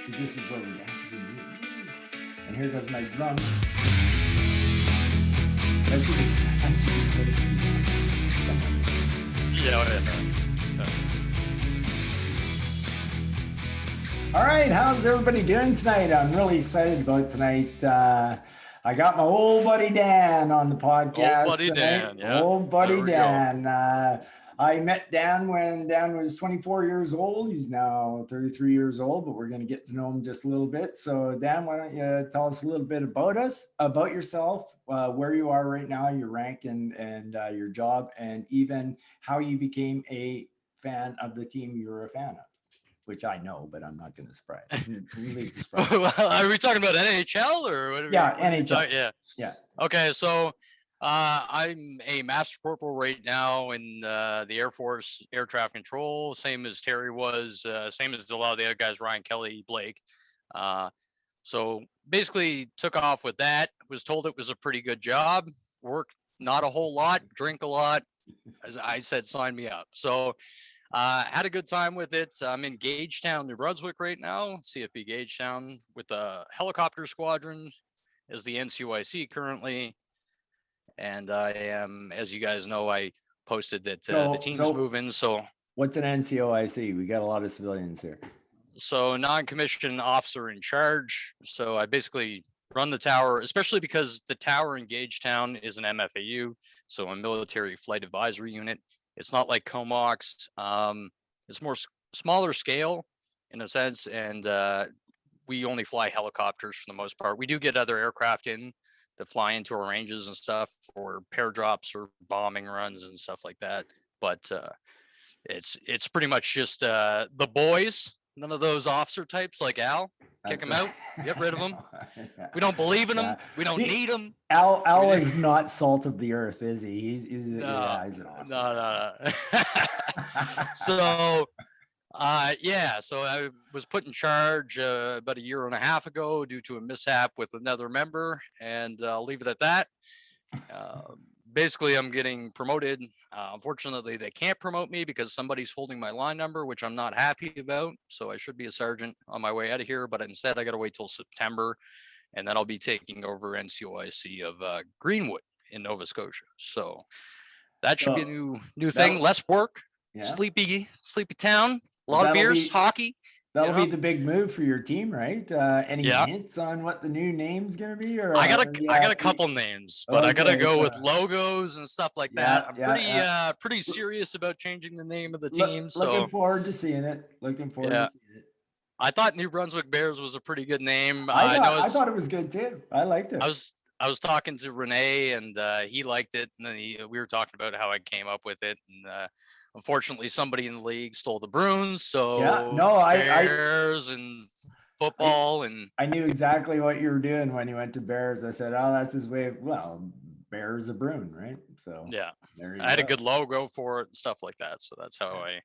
See, this is where we dance to the music. And here goes my drum. That should be close to Yeah. All right, how's everybody doing tonight? I'm really excited about tonight. I got my old buddy Dan on the podcast. Old buddy Dan, yeah. Old buddy Dan. I met Dan when Dan was 24 years old. He's now 33 years old, but we're going to get to know him just a little bit. So, Dan, why don't you tell us a little bit about yourself, where you are right now, your rank and your job, and even how you became a fan of the team you were a fan of. Which I know, but I'm not going to surprise. Well, are we talking about NHL or whatever? Yeah, NHL. Yeah. Okay, so I'm a master corporal right now in the Air Force Air Traffic Control, same as Terry was, same as a lot of the other guys, Ryan, Kelly, Blake. So basically took off with that, was told it was a pretty good job, work not a whole lot, drink a lot. As I said, sign me up. So had a good time with it. I'm in Gagetown, New Brunswick right now, CFB Gagetown, with the helicopter squadron as the NCOIC currently. And I am, as you guys know, I posted that the team's moving. So what's an NCOIC? We got a lot of civilians here. So non-commissioned officer in charge. So I basically run the tower, especially because the tower in Gagetown is an MFAU, so a military flight advisory unit. It's not like Comox. It's more smaller scale in a sense, and we only fly helicopters for the most part. We do get other aircraft in that fly into our ranges and stuff for pair drops or bombing runs and stuff like that. But it's pretty much just the boys. None of those officer types like Al. Kick them out. Get rid of them. We don't believe in them. We don't need them. Al is not salt of the earth, is he? He's an awesome. No. So, so I was put in charge about a year and a half ago due to a mishap with another member, and I'll leave it at that. Basically, I'm getting promoted. Unfortunately, they can't promote me because somebody's holding my line number, which I'm not happy about. So I should be a sergeant on my way out of here, but instead I got to wait till September, and then I'll be taking over NCOIC of Greenwood in Nova Scotia. So that should be a new thing. Less work, sleepy town, a lot of beers, hockey. That'll be the big move for your team, right? Any hints on what the new name's gonna be? Or I got a couple names, but I gotta go with logos and stuff like that. I'm pretty serious about changing the name of the team. Looking forward to seeing it. I thought New Brunswick Bears was a pretty good name. I thought it was good too. I liked it. I was talking to Renee, and he liked it, and then we were talking about how I came up with it, and unfortunately, somebody in the league stole the Bruins. So Bears and football, and I knew exactly what you were doing when you went to Bears. I said, "Oh, that's his way." Bears a Bruin, right? So I had a good logo for it and stuff like that. So that's how I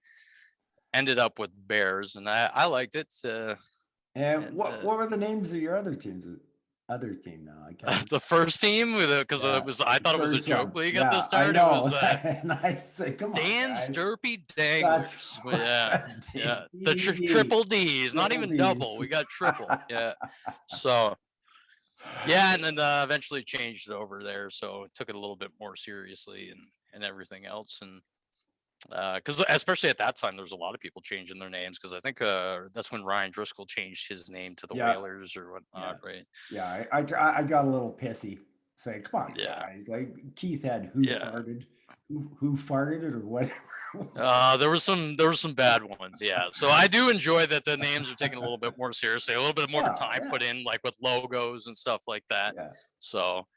ended up with Bears, and I liked it. What were the names of your other teams? Other team now. I can't. The first team, because I thought it was a joke league at the start. It was and I say, come on, Dan's Derpy Danglers. The triple D's, not even double. We got triple. So and then eventually changed it over there. So took it a little bit more seriously and everything else, and because especially at that time, there was a lot of people changing their names, because I think that's when Ryan Driscoll changed his name to the Whalers or whatnot, right? Yeah, I got a little pissy. Say, come on, guys! Like Keith had who farted it or whatever. There was some bad ones, So I do enjoy that the names are taken a little bit more seriously, a little bit more time put in, like with logos and stuff like that. So,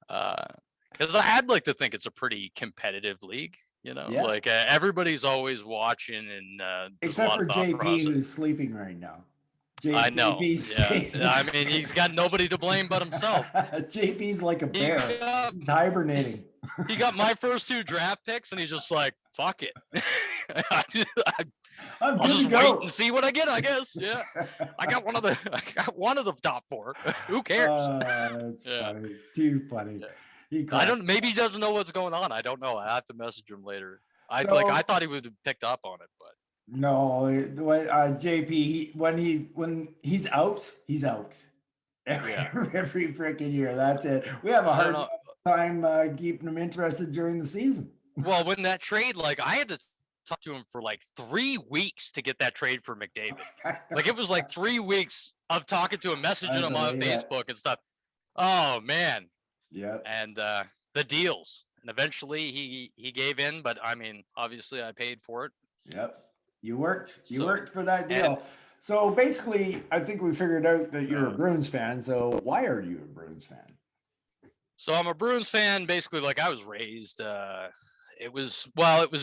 because I'd like to think it's a pretty competitive league. Like everybody's always watching, and except for JP, who's sleeping right now. I know. I mean, he's got nobody to blame but himself. JP's like a bear, hibernating. He got my first 2 draft picks, and he's just like, "Fuck it, I'll just wait and see what I get." I guess. Yeah, I got one of the top 4. Who cares? That's funny. Too funny. Maybe he doesn't know what's going on. I don't know. I have to message him later. I thought he would have picked up on it, but No, JP, when he's out, he's out. Yeah. Every freaking year. That's it. We have a I don't hard know. time keeping them interested during the season. Well, when that trade, like I had to talk to him for like 3 weeks to get that trade for McDavid. Like it was like 3 weeks of talking to him, messaging him on Facebook and stuff. Oh man. Yeah. And the deals. And eventually he gave in, but I mean, obviously I paid for it. Yep. You worked for that and- deal. So basically, I think we figured out that you're a Bruins fan. So why are you a Bruins fan? So I'm a Bruins fan, basically like I was raised. It was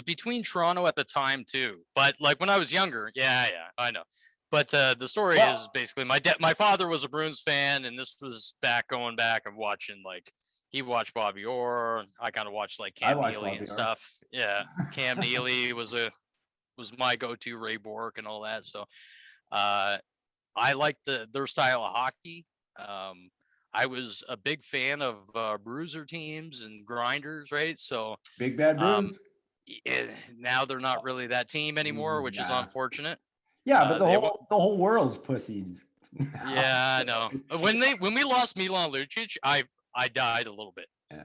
between Toronto at the time too. But like when I was younger, yeah, I know. But the story is basically my father was a Bruins fan, and this was going back and watching like he watched Bobby Orr. I kind of watched like Cam Neely and stuff. Yeah, Cam Neely was my go-to, Ray Bourque and all that. So I liked their style of hockey. I was a big fan of bruiser teams and grinders, right? So Big Bad Bruins. Now they're not really that team anymore, which is unfortunate. Yeah, but the whole world's pussies. Yeah, I know. When we lost Milan Lucic, I died a little bit. Yeah.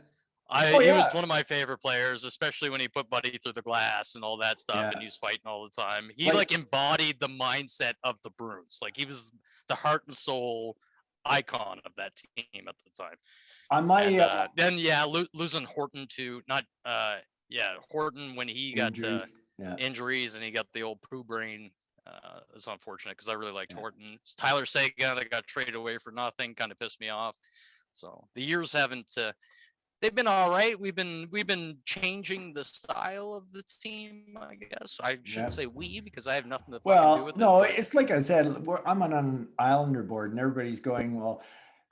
He was one of my favorite players, especially when he put Buddy through the glass and all that stuff, and he's fighting all the time. He like embodied the mindset of the Bruins. Like he was the heart and soul icon of that team at the time. On my losing Horton to Horton when he got injuries and he got the old poo brain. It's unfortunate because I really liked Horton. It's Tyler Seguin that got traded away for nothing, kind of pissed me off. So the years haven't. They've been all right. We've been changing the style of the team, I guess. I shouldn't say we because I have nothing to fucking do with it. No, it's like I said, I'm on an Islander board and everybody's going, well,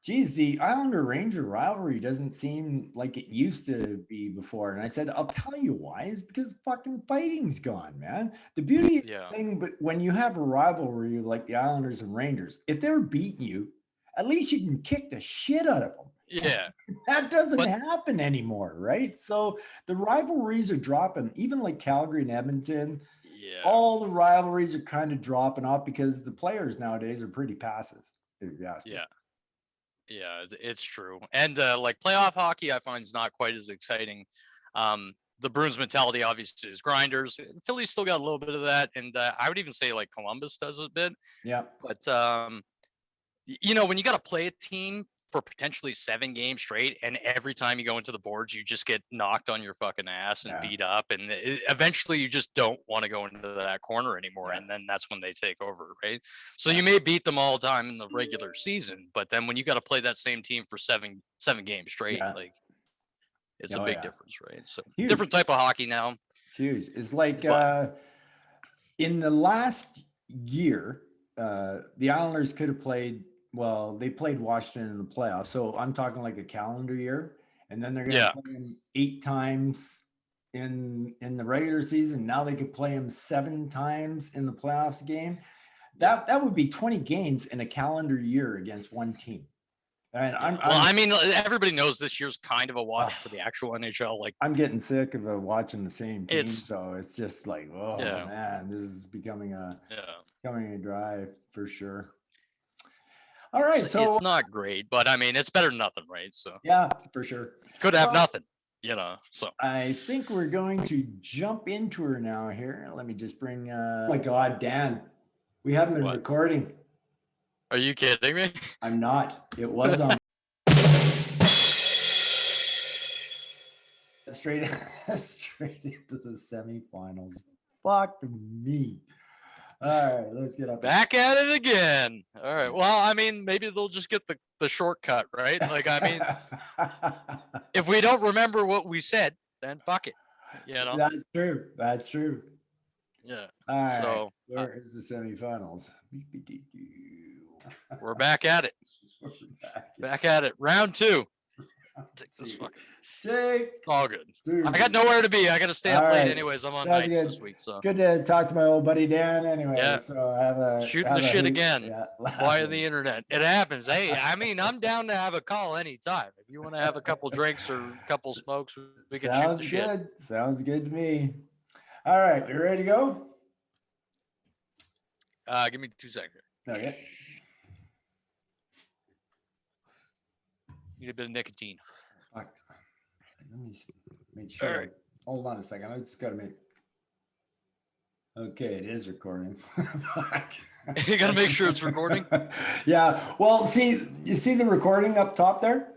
geez, the Islander Ranger rivalry doesn't seem like it used to be before. And I said, I'll tell you why, is because fucking fighting's gone, man. The beauty of the thing, but when you have a rivalry like the Islanders and Rangers, if they're beating you, at least you can kick the shit out of them. Yeah. That doesn't happen anymore, right? So the rivalries are dropping, even like Calgary and Edmonton. Yeah. All the rivalries are kind of dropping off because the players nowadays are pretty passive. Yeah. Yeah, it's true. And like playoff hockey, I find is not quite as exciting. The Bruins mentality obviously is grinders. Philly's still got a little bit of that. And I would even say like Columbus does a bit. Yeah. But, when you got to play a team for potentially 7 games straight, and every time you go into the boards, you just get knocked on your fucking ass and beat up. And eventually you just don't want to go into that corner anymore. And then that's when they take over, right? So you may beat them all the time in the regular season, but then when you got to play that same team for seven games straight, like it's a big difference, right? So different type of hockey now. Huge. It's like in the last year, the Islanders could have played. Well, they played Washington in the playoffs. So I'm talking like a calendar year. And then they're going to play them 8 times in the regular season. Now they could play them 7 times in the playoffs game. That would be 20 games in a calendar year against one team. And I mean, everybody knows this year's kind of a wash for the actual NHL. Like I'm getting sick of watching the same team. So it's just like, man, this is becoming a drive for sure. All right, so it's not great, but I mean, it's better than nothing, right? So yeah, for sure. Could have nothing, So I think we're going to jump into her now here. Let me just bring. Oh my God, Dan, we haven't been recording. Are you kidding me? I'm not. It was on. straight into the semifinals. Fuck me. All right, let's get up. Back at it again. All right. Well, I mean, maybe they'll just get the shortcut, right? Like, I mean, if we don't remember what we said, then fuck it. That's true. That's true. Yeah. All right. So where is the semifinals? We're back at it. Back at it. Round 2. Take this fucking. All good. Dude. I got nowhere to be. I got to stay up late anyways. I'm on nights this week. So it's good to talk to my old buddy Dan anyway. Yeah. So shooting the shit again via the internet. It happens. Hey, I mean, I'm down to have a call anytime. If you want to have a couple drinks or a couple smokes, we can shoot the shit. Sounds good to me. All right, you ready to go? Give me 2 seconds. Okay. Need a bit of nicotine. Fuck. Let me make sure. All right. Hold on a second. I just got to make. Okay, it is recording. Fuck. You got to make sure it's recording. Yeah. Well, you see the recording up top there,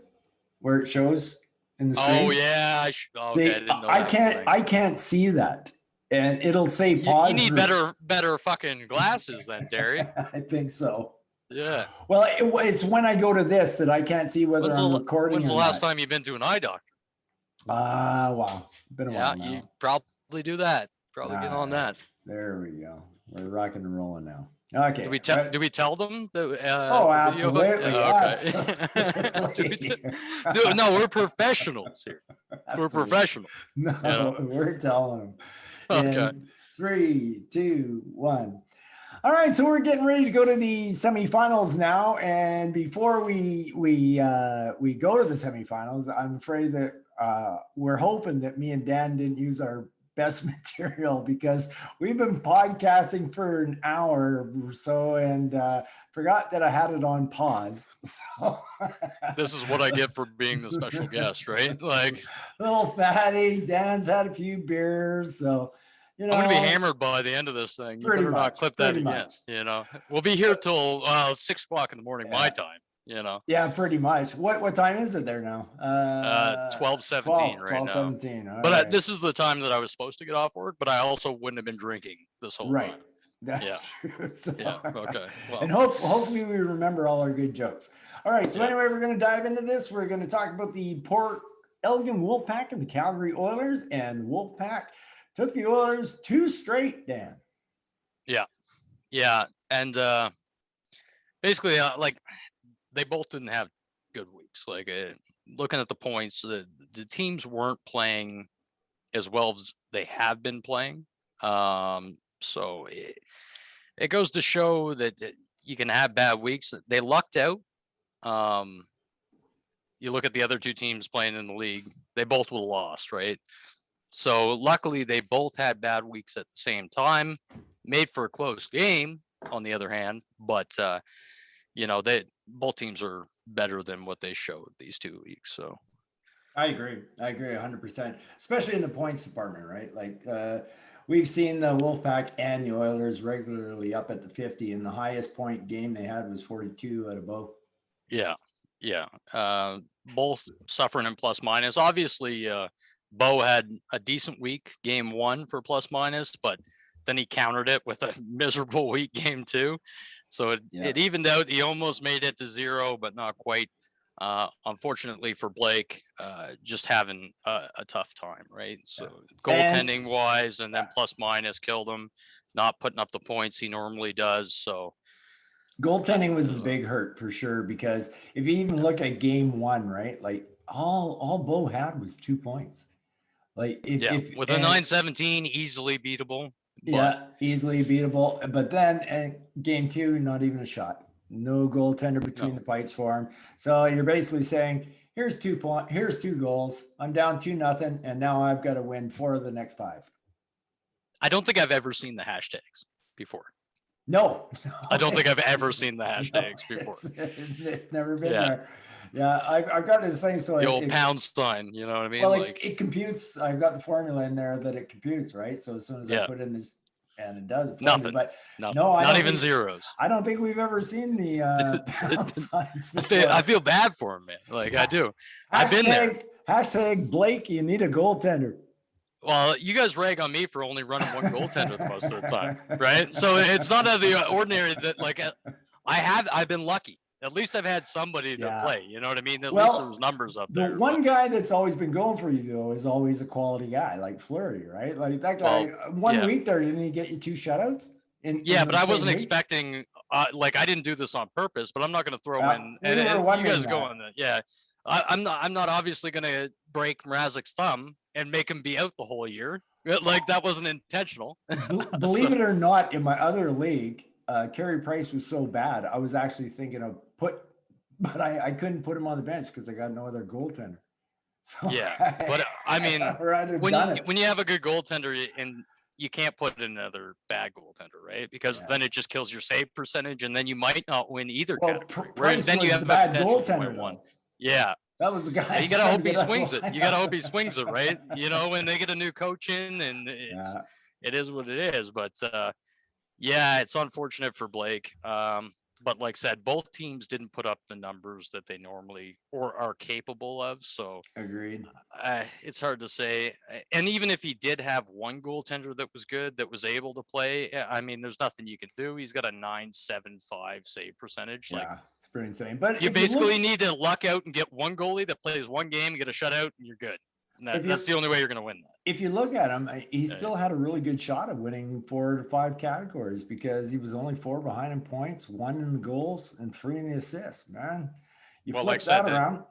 where it shows in the screen. Oh yeah. Okay, I didn't know I can't see that, and it'll say pause. You need better fucking glasses then, Terry. I think so. Yeah. Well, it's when I go to this that I can't see whether I'm recording. When's the last time you've been to an eye doctor? Wow. Been a while now. You probably do that. Probably get on that. There we go. We're rocking and rolling now. Okay. Do we tell them that? Absolutely. Okay. No, we're professionals here. Absolutely. We're professionals. No, we're telling them. Okay. In 3, 2, 1. All right, so we're getting ready to go to the semifinals now, and before we go to the semifinals, I'm afraid that we're hoping that me and Dan didn't use our best material, because we've been podcasting for an hour or so and forgot that I had it on pause. So this is what I get for being the special guest, right? Like, little fatty. Dan's had a few beers, so you know, I'm gonna be hammered by the end of this thing. You better not clip that again. You know, we'll be here till 6 o'clock in the morning, my time. You know. Yeah, pretty much. What time is it there now? 12:17 right now. 12:17. But this is the time that I was supposed to get off work, but I also wouldn't have been drinking this whole time. That's true. So, yeah. Okay. Well. And hopefully we remember all our good jokes. All right. So anyway, we're going to dive into this. We're going to talk about the Port Elgin Wolfpack and the Calgary Oilers, and the Wolfpack took the Oilers 2 straight, Dan. Yeah. And basically, like, they both didn't have good weeks. Like, looking at the points, the teams weren't playing as well as they have been playing. So it goes to show that you can have bad weeks. They lucked out. You look at the other 2 teams playing in the league, they both would have lost, right? So luckily, they both had bad weeks at the same time, made for a close game, on the other hand. But, both teams are better than what they showed these 2 weeks. So I agree 100%, especially in the points department, right? Like we've seen the Wolfpack and the Oilers regularly up at the 50, and the highest point game they had was 42 out of both. Yeah. Both suffering in plus minus. Obviously, Bo had a decent week, game 1 for plus minus, but then he countered it with a miserable week, game 2. So it evened out. He almost made it to 0, but not quite. Unfortunately for Blake, just having a tough time, right? So goaltending wise, and then plus minus killed him, not putting up the points he normally does. So goaltending was a big hurt for sure, because if you even look at game 1, right, like all Bo had was 2 points. Like with a 917, easily beatable. Easily beatable. But then game 2, not even a shot. No goaltender between the pipes for him. So you're basically saying, here's 2 goals. I'm down 2-0, and now I've got to win 4 of the next 5. I don't think I've ever seen the hashtags before. No. I don't think I've ever seen the hashtags before. It's never been there. Yeah, I've got this thing. So the old pound sign, you know what I mean? Well, it computes. I've got the formula in there that it computes, right? So as soon as I put in this, and it does nothing. But nothing. No, not even zeros. I don't think we've ever seen the pound signs before. I feel bad for him, man. Like I do. I've been there. Hashtag Blake, you need a goaltender. Well, you guys rag on me for only running one goaltender most of the time, right? So it's not out of the ordinary that, like, I've been lucky. At least I've had somebody to play. You know what I mean? At least there's numbers up there. The one guy that's always been going for you, though, is always a quality guy, like Fleury, right? Like that guy. One week there, didn't he get you 2 shutouts? But I wasn't expecting. Like I didn't do this on purpose, but I'm not going to throw in. And you guys go on that. Yeah, I'm not obviously going to break Mrazek's thumb and make him be out the whole year. Like that wasn't intentional. Believe it or not, in my other league, Carey Price was so bad. I was actually thinking of but I couldn't put him on the bench because I got no other goaltender. So but I mean, when you have a good goaltender, and you can't put another bad goaltender, right? Because then it just kills your save percentage, and then you might not win either Well, category. Price Then you was have the the bad potential to goaltender, win one. though. Yeah. That was the guy. You gotta hope he swings it. You gotta hope he swings it, right? You know, when they get a new coach in, and it is what it is. But yeah, it's unfortunate for Blake. But like I said, both teams didn't put up the numbers that they normally or are capable of. So Agreed. it's hard to say. And even if he did have one goaltender that was good, that was able to play, I mean, there's nothing you can do. He's got a 9.75 save percentage. Yeah, Like, it's pretty insane. But you basically need to luck out and get one goalie that plays one game, get a shutout, and you're good. And that's the only way you're going to win that. If you look at him, he still had a really good shot of winning 4 to 5 categories because he was only 4 behind in points, 1 in the goals, and 3 in the assists. Man, you flip that around,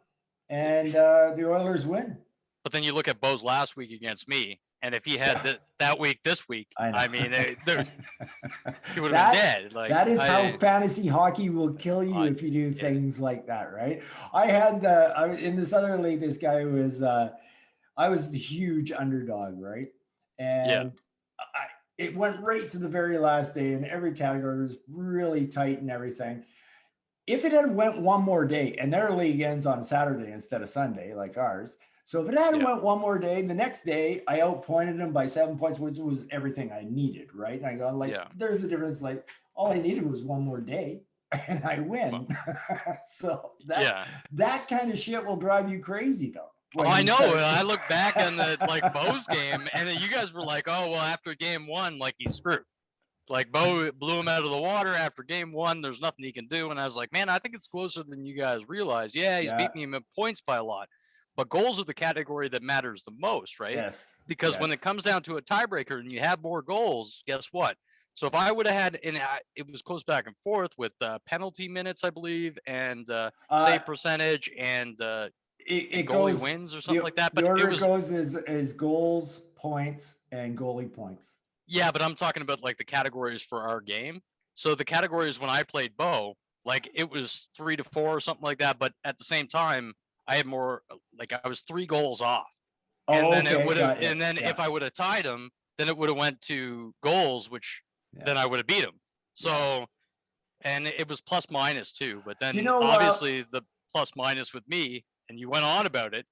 and the Oilers win. But then you look at Bo's last week against me, and if he had that week this week, I mean, he would have been dead. Like, that is how fantasy hockey will kill you if you do things like that, right? I had I was in this other league. This guy was I was the huge underdog, right? And it went right to the very last day, and every category was really tight and everything. If it had went one more day, and their league ends on Saturday instead of Sunday, like ours. So if it had went one more day, the next day I outpointed him by 7 points, which was everything I needed, right? And I go, like, there's a difference. Like, all I needed was one more day, and I win. So that kind of shit will drive you crazy, though. Oh, I know. I look back on the Bo's game, and then you guys were like, "Oh, well, after game one, like, he's screwed. Like, Bo blew him out of the water after game one. There's nothing he can do." And I was like, "Man, I think it's closer than you guys realize. Yeah, he's beating him in points by a lot, but goals are the category that matters the most, right? Yes. Because when it comes down to a tiebreaker and you have more goals, guess what? So if I would have had, and it was close back and forth with penalty minutes, I believe, and save percentage, and it goalie goes, wins or something like that. But the order goes is goals, points, and goalie points. Yeah, but I'm talking about like the categories for our game. So the categories when I played Bo, like, it was 3 to 4 or something like that. But at the same time, I had more, like, I was 3 goals off. And then it would have, and then if I would have tied him, then it would have went to goals, which then I would have beat him. So, and it was plus minus too. But then obviously the plus minus with me, and you went on about it,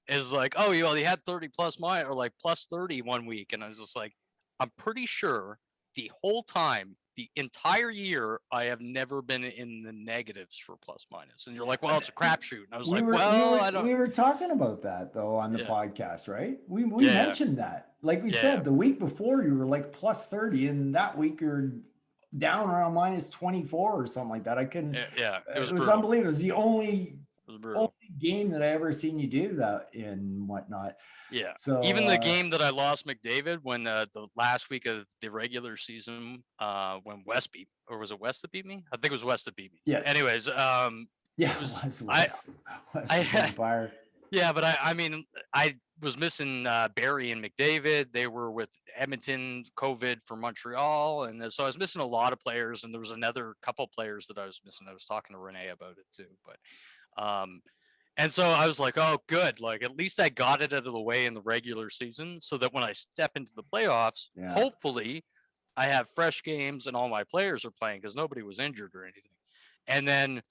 is like, oh, well, he had 30 plus minus, or like plus 30 one week. And I was just like, I'm pretty sure the whole time, the entire year, I have never been in the negatives for plus minus. And you're like, well, it's a crapshoot. And I was I don't. We were talking about that though on the podcast, right? We mentioned that. Like we said, the week before you were like plus 30, and that week you're down around minus 24 or something like that. I couldn't. It was unbelievable. It was the only game that I ever seen you do that in whatnot. Yeah. So even the game that I lost McDavid when the last week of the regular season, when West beat, or was it West that beat me? I think it was West that beat me. Yeah. Anyways, it was West fire. Yeah, but I mean, I was missing Barry and McDavid. They were with Edmonton, COVID for Montreal, and so I was missing a lot of players. And there was another couple players that I was missing. I was talking to Renee about it too, but. And so I was like, oh, good. Like, at least I got it out of the way in the regular season so that when I step into the playoffs, hopefully I have fresh games and all my players are playing, because nobody was injured or anything. And then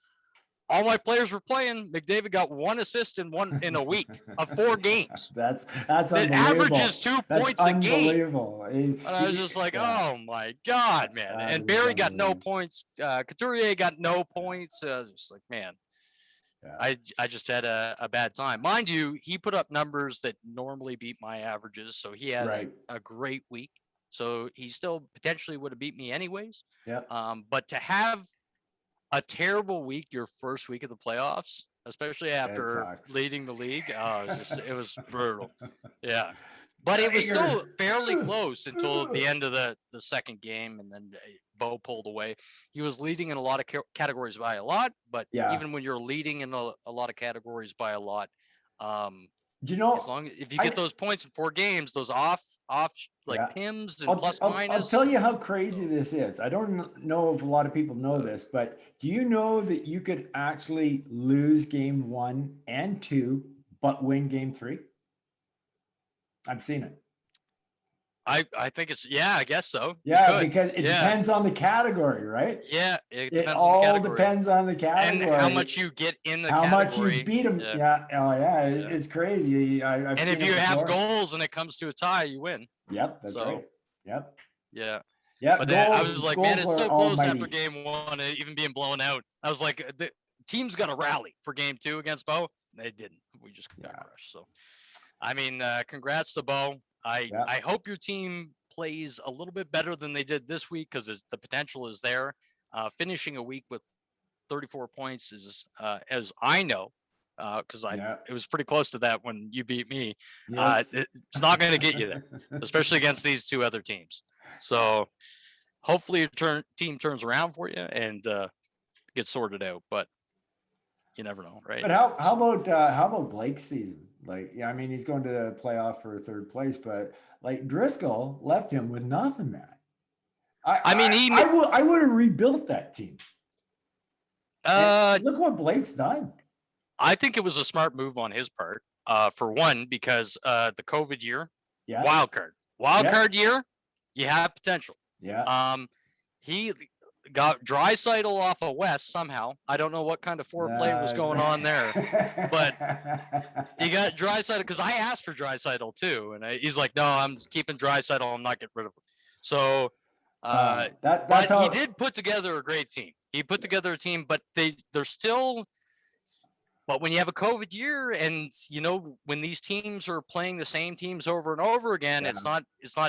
all my players were playing. McDavid got 1 assist in a week of 4 games. That's it averages 2 points a game. And I was just like, oh my God, man. And Barry got no points. Couturier got no points. I was just like, man. Yeah. I just had a bad time. Mind you, he put up numbers that normally beat my averages, so he had a great week. So he still potentially would have beat me anyways. Yeah. But to have a terrible week your first week of the playoffs, especially after leading the league, it was brutal. Yeah. But it was still fairly close until the end of the second game, and then Bo pulled away. He was leading in a lot of categories by a lot, but even when you're leading in a lot of categories by a lot, do you know, if you get those points in 4 games, those off PIMs and plus minus. I'll tell you how crazy this is. I don't know if a lot of people know this, but do you know that you could actually lose game 1 and 2, but win game 3? I've seen it. I think it's, yeah, I guess so. You Yeah, could. because it Yeah. depends on the category, right? Yeah, it It depends on the all category depends on the and how category. much you get in the How much you category. beat them. Yeah. Yeah. Oh, yeah. Yeah. It's crazy. I've And seen if it you have before. goals and it comes to a tie, you win. Yep, that's So, right. Yep. yeah. Yep. But then I was like, man, Goals it's are so close after almighty. game one, even being blown out. I was like, the team's got to rally for game two against Bo. They didn't. We just got crushed. So, I mean, congrats to Bo. I hope your team plays a little bit better than they did this week because the potential is there. Finishing a week with 34 points is, as I know, because it was pretty close to that when you beat me. Yes. It's not going to get you there, especially against these two other teams. So hopefully your team turns around for you and gets sorted out. But you never know, right? But how about Blake's season? Like, yeah, I mean, he's going to the playoff for third place, but like Driscoll left him with nothing, man. I would have rebuilt that team. Look what Blake's done. I think it was a smart move on his part. For one, because the COVID year, wild card year, you have potential. Yeah. He got Draisaitl off of West somehow. I don't know what kind of foreplay was going on there, but he got Draisaitl because I asked for Draisaitl too, and he's like, "No, I'm keeping Draisaitl. I'm not getting rid of him." So, he did put together a great team. He put together a team, but they're still. But when you have a COVID year, and when these teams are playing the same teams over and over again, it's not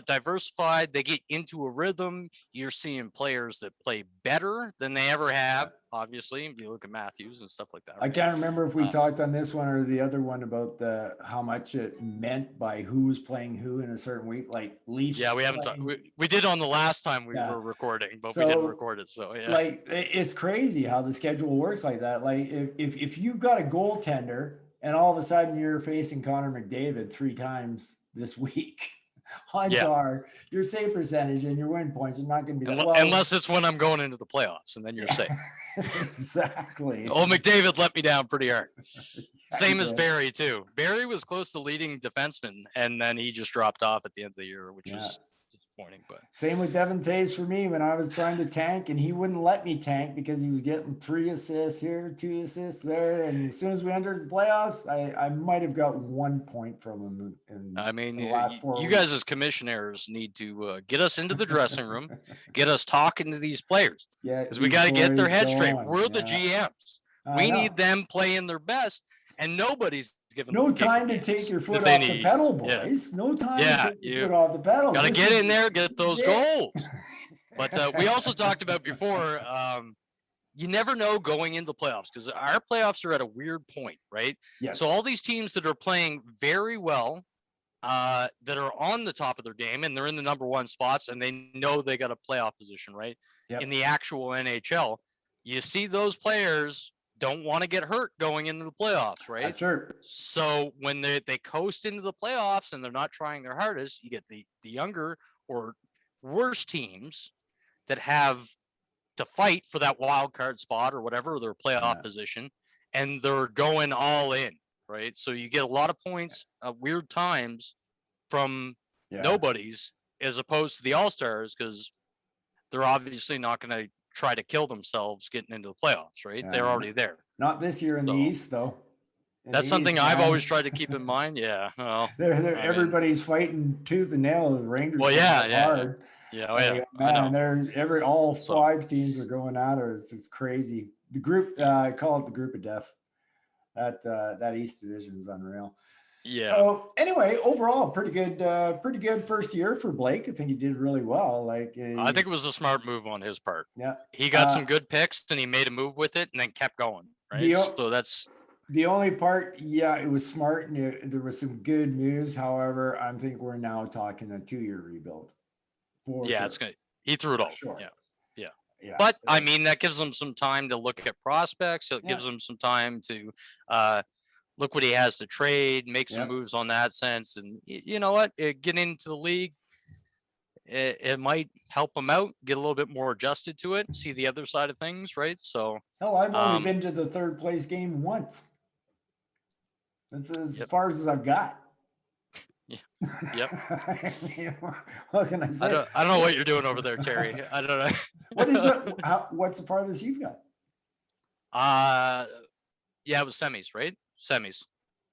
diversified. They get into a rhythm. You're seeing players that play better than they ever have. Obviously, you look at Matthews and stuff like that. Right? I can't remember if we talked on this one or the other one about how much it meant by who was playing who in a certain week, like Leafs. Yeah, we haven't talked. We did on the last time we were recording, but we didn't record it. So yeah, like it's crazy how the schedule works like that. Like if you've got a goaltender and all of a sudden you're facing Connor McDavid 3 times this week. Odds are your save percentage and your win points are not going to be that well. Unless it's when I'm going into the playoffs, and then you're safe. Exactly. Oh, McDavid let me down pretty hard. Same as Barry too. Barry was close to leading defenseman, and then he just dropped off at the end of the year, which was disappointing. But same with Devin Taves for me when I was trying to tank, and he wouldn't let me tank because he was getting 3 assists here, 2 assists there, and as soon as we entered the playoffs, I might have got 1 point from him. In the last 4 weeks. Guys as commissioners need to get us into the dressing room, get us talking to these players. Yeah, because we got to get their head straight. We're the GMs. We need them playing their best, and nobody's giving no time to take your foot off the pedal, boys. Yeah. No time to take your foot off the pedal. Got to get in there, get those goals. But we also talked about before, you never know going into playoffs because our playoffs are at a weird point, right? Yes. So all these teams that are playing very well, that are on the top of their game and they're in the number 1 spots and they know they got a playoff position, right? Yep. In the actual NHL, you see those players don't want to get hurt going into the playoffs, right? That's true. So when they coast into the playoffs and they're not trying their hardest, you get the younger or worse teams that have to fight for that wild card spot or whatever, their playoff position, and they're going all in, right? So you get a lot of points at weird times from nobodies as opposed to the All-Stars because they're obviously not going to try to kill themselves getting into the playoffs, right? They're already there. Not this year in the East, though. That's something I've always tried to keep in mind. Yeah. Well, everybody's fighting tooth and nail. The Rangers. Well, hard. Man, all 5 teams are going at it. It's crazy. The group, I call it the group of death. That East division is unreal. Yeah. So anyway, overall, pretty good first year for Blake. I think he did really well. Like I think it was a smart move on his part. Yeah. He got some good picks and he made a move with it and then kept going. Right. So that's the only part. Yeah, it was smart and there was some good news. However, I think we're now talking a 2-year rebuild. It's gonna. He threw it all. Sure. Yeah. But I mean, that gives them some time to look at prospects. It gives them some time to look what he has to trade, make some moves on that sense. And you know what? Getting into the league, it might help him out, get a little bit more adjusted to it, see the other side of things, right? So hell, I've only been to the 3rd place game once. That's as far as I've got. Yeah. Yep. I mean, what can I say? I don't know what you're doing over there, Terry. I don't know. What is it? What's the farthest you've got? Yeah, it was semis, right? Semis.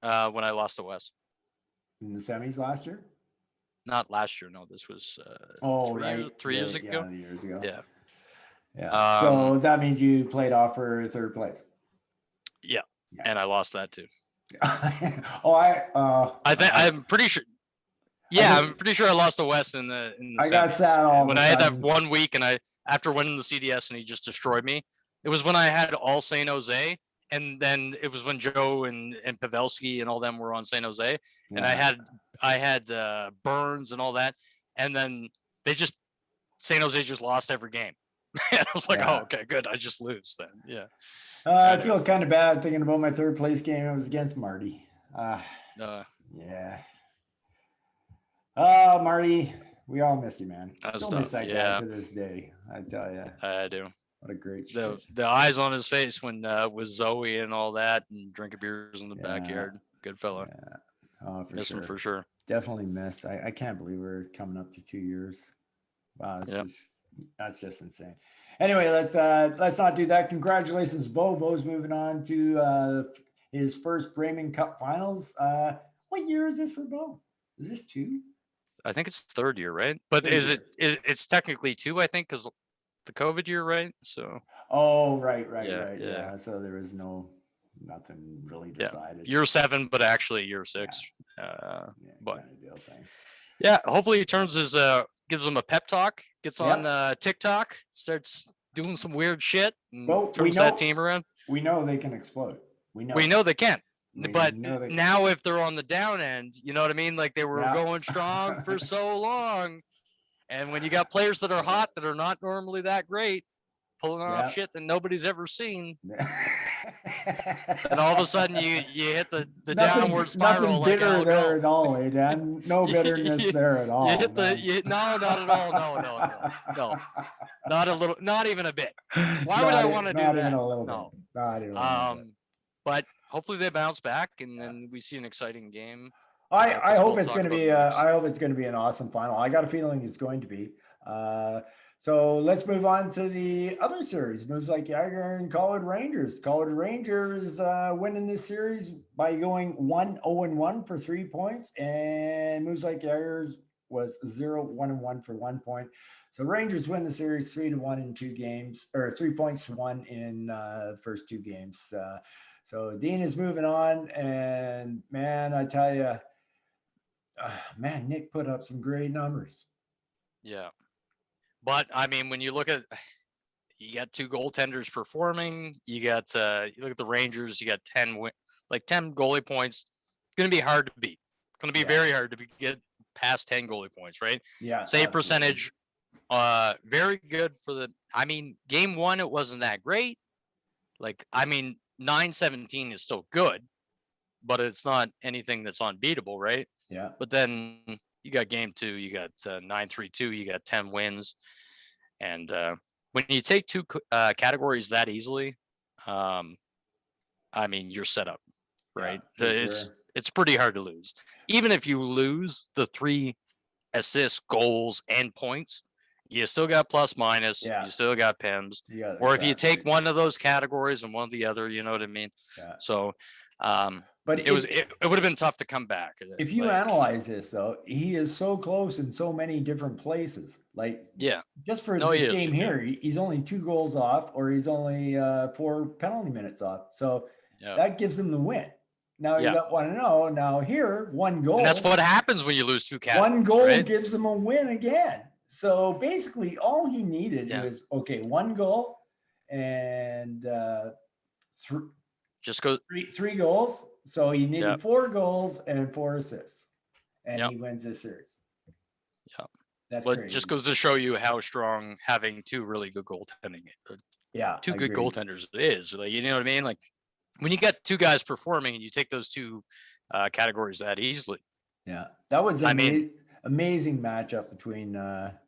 When I lost to West. In the semis last year? Not last year. No, this was Oh, 3 right. years, 3 years ago. Yeah, the years ago. Yeah. Yeah. So that means you played off for third place. Yeah. And I lost that too. I'm pretty sure. Yeah, I'm pretty sure I lost to West in the I semis. got sad all when of a I had that sudden. 1 week, and after winning the CDS, and he just destroyed me. It was when I had all San Jose, and then it was when Joe and Pavelski and all them were on San Jose, and I had Burns and all that, and then San Jose just lost every game. And I was like, oh, okay, good. I just lose then. Yeah. I feel kind of bad thinking about my third place game. It was against Marty. Yeah. Oh, Marty, we all miss you, man. Still miss that guy to this day. I tell you. I do. What a great the eyes on his face when with Zoe and all that and drinking beers in the backyard. Good fella. Yeah. Oh, for miss sure. him for sure. Definitely miss. I can't believe we're coming up to 2 years. Wow, that's just insane. Anyway, let's not do that. Congratulations, Bo. Bo's moving on to his first Brayman Cup finals. What year is this for Bo? Is this 2? I think it's third year, right? But it's technically 2, I think, because the COVID year, right? So. Oh, right. Yeah. So there was nothing really decided. Year 7, but actually year 6. But kind of deal thing. Yeah, hopefully he turns his gives him a pep talk, gets on TikTok, starts doing some weird shit, and turns that team around. We know they can explode. We know they can. But now if they're on the down end, you know what I mean? Like they were going strong for so long. And when you got players that are hot, that are not normally that great, pulling off shit that nobody's ever seen. And all of a sudden you hit the downward spiral. Nothing bitter there at all, eh, Dan? No bitterness there at all. You hit no, not at all. No. Not a little, not even a bit. Why would I want to do that? Not even a little bit. No, not even a little bit. But hopefully they bounce back and then we see an exciting game. I hope it's going to be I hope it's going to be an awesome final. I got a feeling it's going to be. So let's move on to the other series. Moves like Jagger and Colwood Rangers. Colwood Rangers winning this series by going 1-0-1 for 3 points, and Moves like Jagger was 0-1-1 for 1 point. So Rangers win the series 3-1 in 2 games, or 3 points to 1 in the first 2 games. So Dean is moving on, and man, I tell you, man, Nick put up some great numbers. Yeah. But I mean, when you look at, you got 2 goaltenders performing, you got you look at the Rangers, you got 10 goalie points. It's going to be hard to beat. It's going to be very hard to get past 10 goalie points, right? Yeah. Save percentage, very good for the. I mean, game 1 it wasn't that great. Like, I mean, 917 is still good, but it's not anything that's unbeatable, right? Yeah. But then you got game 2, you got 932, you got 10 wins. And when you take 2 categories that easily, I mean, you're set up, right? Yeah, it's pretty hard to lose. Even if you lose the 3 assists, goals, and points, you still got plus minus, you still got PIMS. Or if you take one of those categories and one of the other, you know what I mean? Yeah. So but it would have been tough to come back. If you analyze this though, he is so close in so many different places. Like just for this game here, he's only 2 goals off, or he's only 4 penalty minutes off. So that gives him the win. Now he's up 1-0. Now here, 1 goal. And that's what happens when you lose 2 categories. 1 goal gives him a win again. So basically all he needed was 1 goal and just go 3 goals. So he needed 4 goals and 4 assists, and he wins this series. Yeah, that's crazy. It just goes to show you how strong having 2 really good goaltending. 2 good goaltenders is. Like, you know what I mean? Like when you got 2 guys performing and you take those 2 categories that easily. Yeah, that was amazing matchup between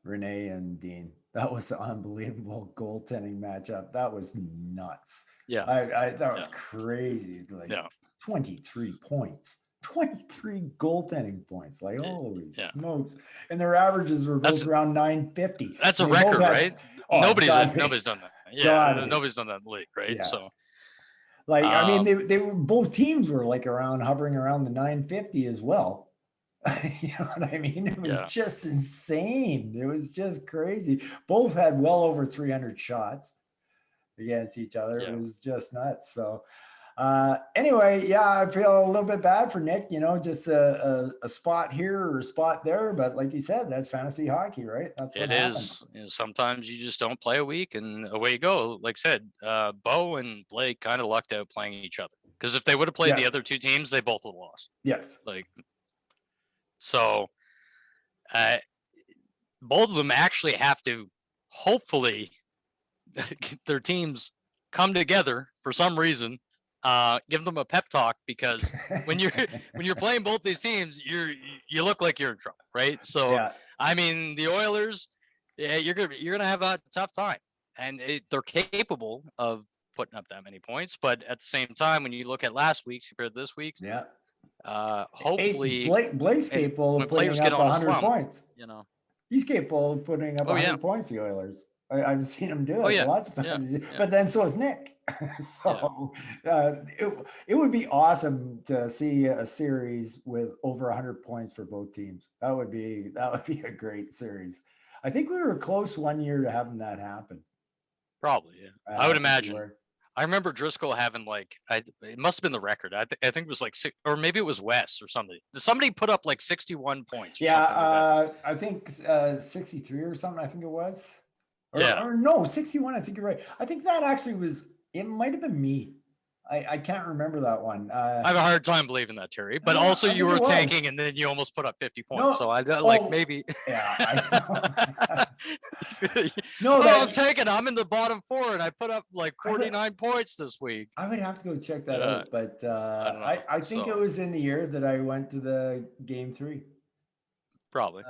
Renee and Dean. That was an unbelievable goaltending matchup. That was nuts. Yeah, that was crazy. Like 23 points. 23 goaltending points. Like, holy Yeah. smokes. And their averages were both around 950. That's a And they both record, had, right? oh, it's gotta be. Nobody's done that. Gotta Yeah, be. nobody's done that in the league, right? Yeah. So, like, I mean, they were, both teams were like hovering around the 950 as well. You know what I mean? It was just insane. It was just crazy. Both had well over 300 shots against each other. It was just nuts. So anyway, yeah, I feel a little bit bad for Nick, you know, just a spot here or a spot there. But like you said, that's fantasy hockey, right? That's what happens. You know, sometimes you just don't play a week and away you go. Like I said, Bo and Blake kind of lucked out playing each other. Because if they would have played the other two teams, they both would have lost. Yes. Like, so both of them actually have to hopefully their teams come together for some reason, give them a pep talk, because when you're playing both these teams, you look like you're in trouble, right? So I mean, the Oilers, you're gonna have a tough time, and they're capable of putting up that many points, but at the same time, when you look at last week's compared to this week's, hopefully Blake's capable of putting up 100 points. You know, he's capable of putting up 100 points. The Oilers. I've seen him do it lots of times, but then so is Nick. So it would be awesome to see a series with over 100 points for both teams. That would be a great series. I think we were close one year to having that happen. Probably, yeah. I would imagine. I remember Driscoll having it must have been the record. I think it was like 6, or maybe it was Wes or something. Somebody put up like 61 points. I think 63 or something. I think it was. Or no, 61. I think you're right. I think that actually was. It might have been me. I can't remember that one. I have a hard time believing that, Terry. But also, you were tanking, and then you almost put up 50 points. No, so I maybe. Yeah. I know. I'm tanking. I'm in the bottom 4, and I put up like 49 points this week. I would have to go check that out, but I think it was in the year that I went to the game 3. Probably.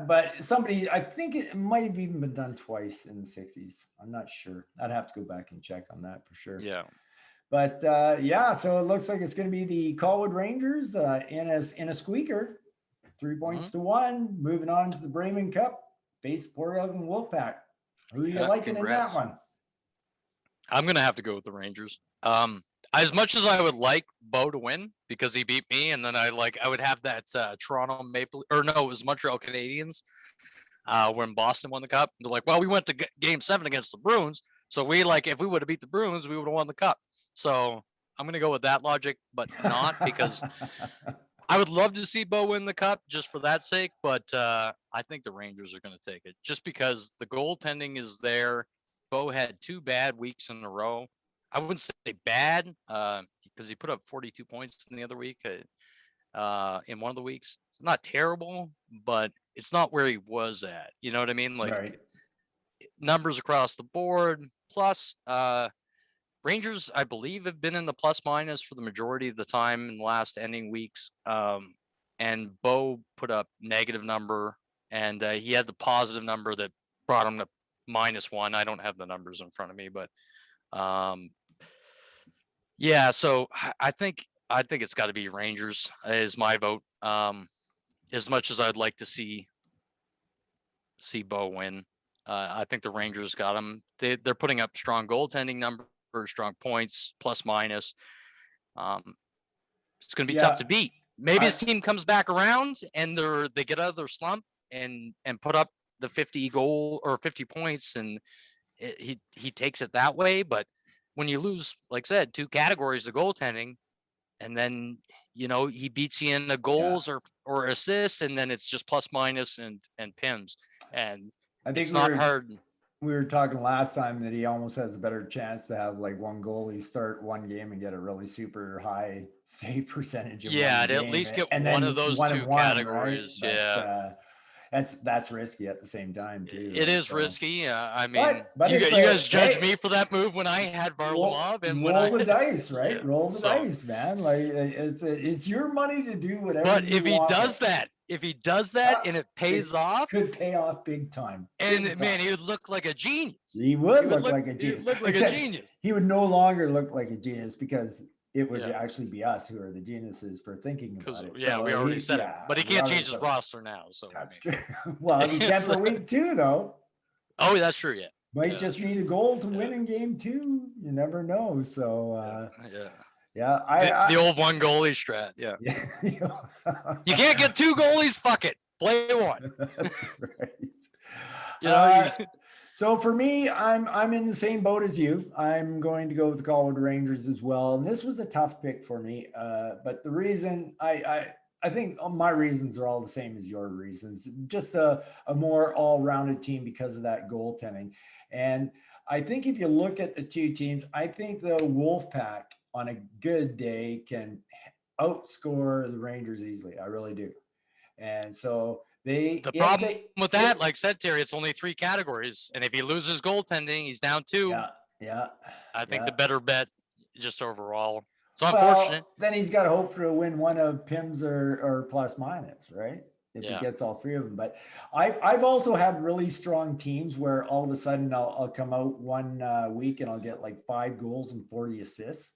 But somebody, I think it might have even been done twice in the 60s. I'm not sure. I'd have to go back and check on that for sure. Yeah. But so it looks like it's going to be the Colwood Rangers in a squeaker, 3 points to 1. Moving on to the Brayman Cup, face Port Elgin Wolfpack. Who are you liking in that one? I'm going to have to go with the Rangers. As much as I would like Bo to win because he beat me, and then I would have that Toronto Maple, or no, it was Montreal Canadiens when Boston won the Cup. They're like, well, we went to Game 7 against the Bruins, so if we would have beat the Bruins, we would have won the Cup. So I'm going to go with that logic, but not because I would love to see Bo win the Cup just for that sake, but I think the Rangers are going to take it just because the goaltending is there. Bo had 2 bad weeks in a row. I wouldn't say bad because he put up 42 points in the other week in one of the weeks. It's not terrible, but it's not where he was at. You know what I mean? Numbers across the board. Plus, Rangers, I believe, have been in the plus minus for the majority of the time in the last ending weeks. And Bo put up negative number, and he had the positive number that brought him to -1. I don't have the numbers in front of me, but so I think it's got to be Rangers is my vote. As much as I'd like to see Bo win, I think the Rangers got them. They're putting up strong goaltending numbers, strong points, plus minus. It's going to be tough to beat. Maybe his team comes back around and they get out of their slump and put up the 50 goal or 50 points, and he takes it that way. But when you lose, like I said, 2 categories of goaltending, and then he beats you in the goals or assists, and then it's just plus minus and PIMS, and I think it's not hard. We were talking last time that he almost has a better chance to have one goalie start one game and get a really super high save percentage. At least get one of those 2 categories. Right? But, that's risky at the same time too. It is risky. I mean, but you guys judged me for that move when I had Varlamov, and roll the dice, right? Roll the dice, man. It's your money to do whatever. But if he does that, and it pays off, could pay off big time. And man, he would look like a genius. He would look like a genius. He would look like a genius. He would no longer look like a genius because it would actually be us who are the geniuses for thinking about it. Yeah, so we already said it, but he can't change his roster now. So that's true. Well, he can for week 2 though. Oh, that's true. Yeah, might just need a goal to win in game 2. You never know. So the old one goalie strat. Yeah. You can't get 2 goalies. Fuck it, play one. That's right. So for me, I'm in the same boat as you. I'm going to go with the Colorado Rangers as well. And this was a tough pick for me. But the reason I think my reasons are all the same as your reasons. Just a more all-rounded team because of that goaltending. And I think if you look at the two teams, I think the Wolfpack on a good day can outscore the Rangers easily. I really do. And so the problem with that, like said Terry, it's only 3 categories, and if he loses goaltending, he's down 2. Yeah. I think the better bet, just overall. So unfortunate. Then he's got to hope to win one of Pims or plus minus, right? If he gets all 3 of them. But I've also had really strong teams where all of a sudden I'll come out one week and I'll get like 5 goals and 40 assists.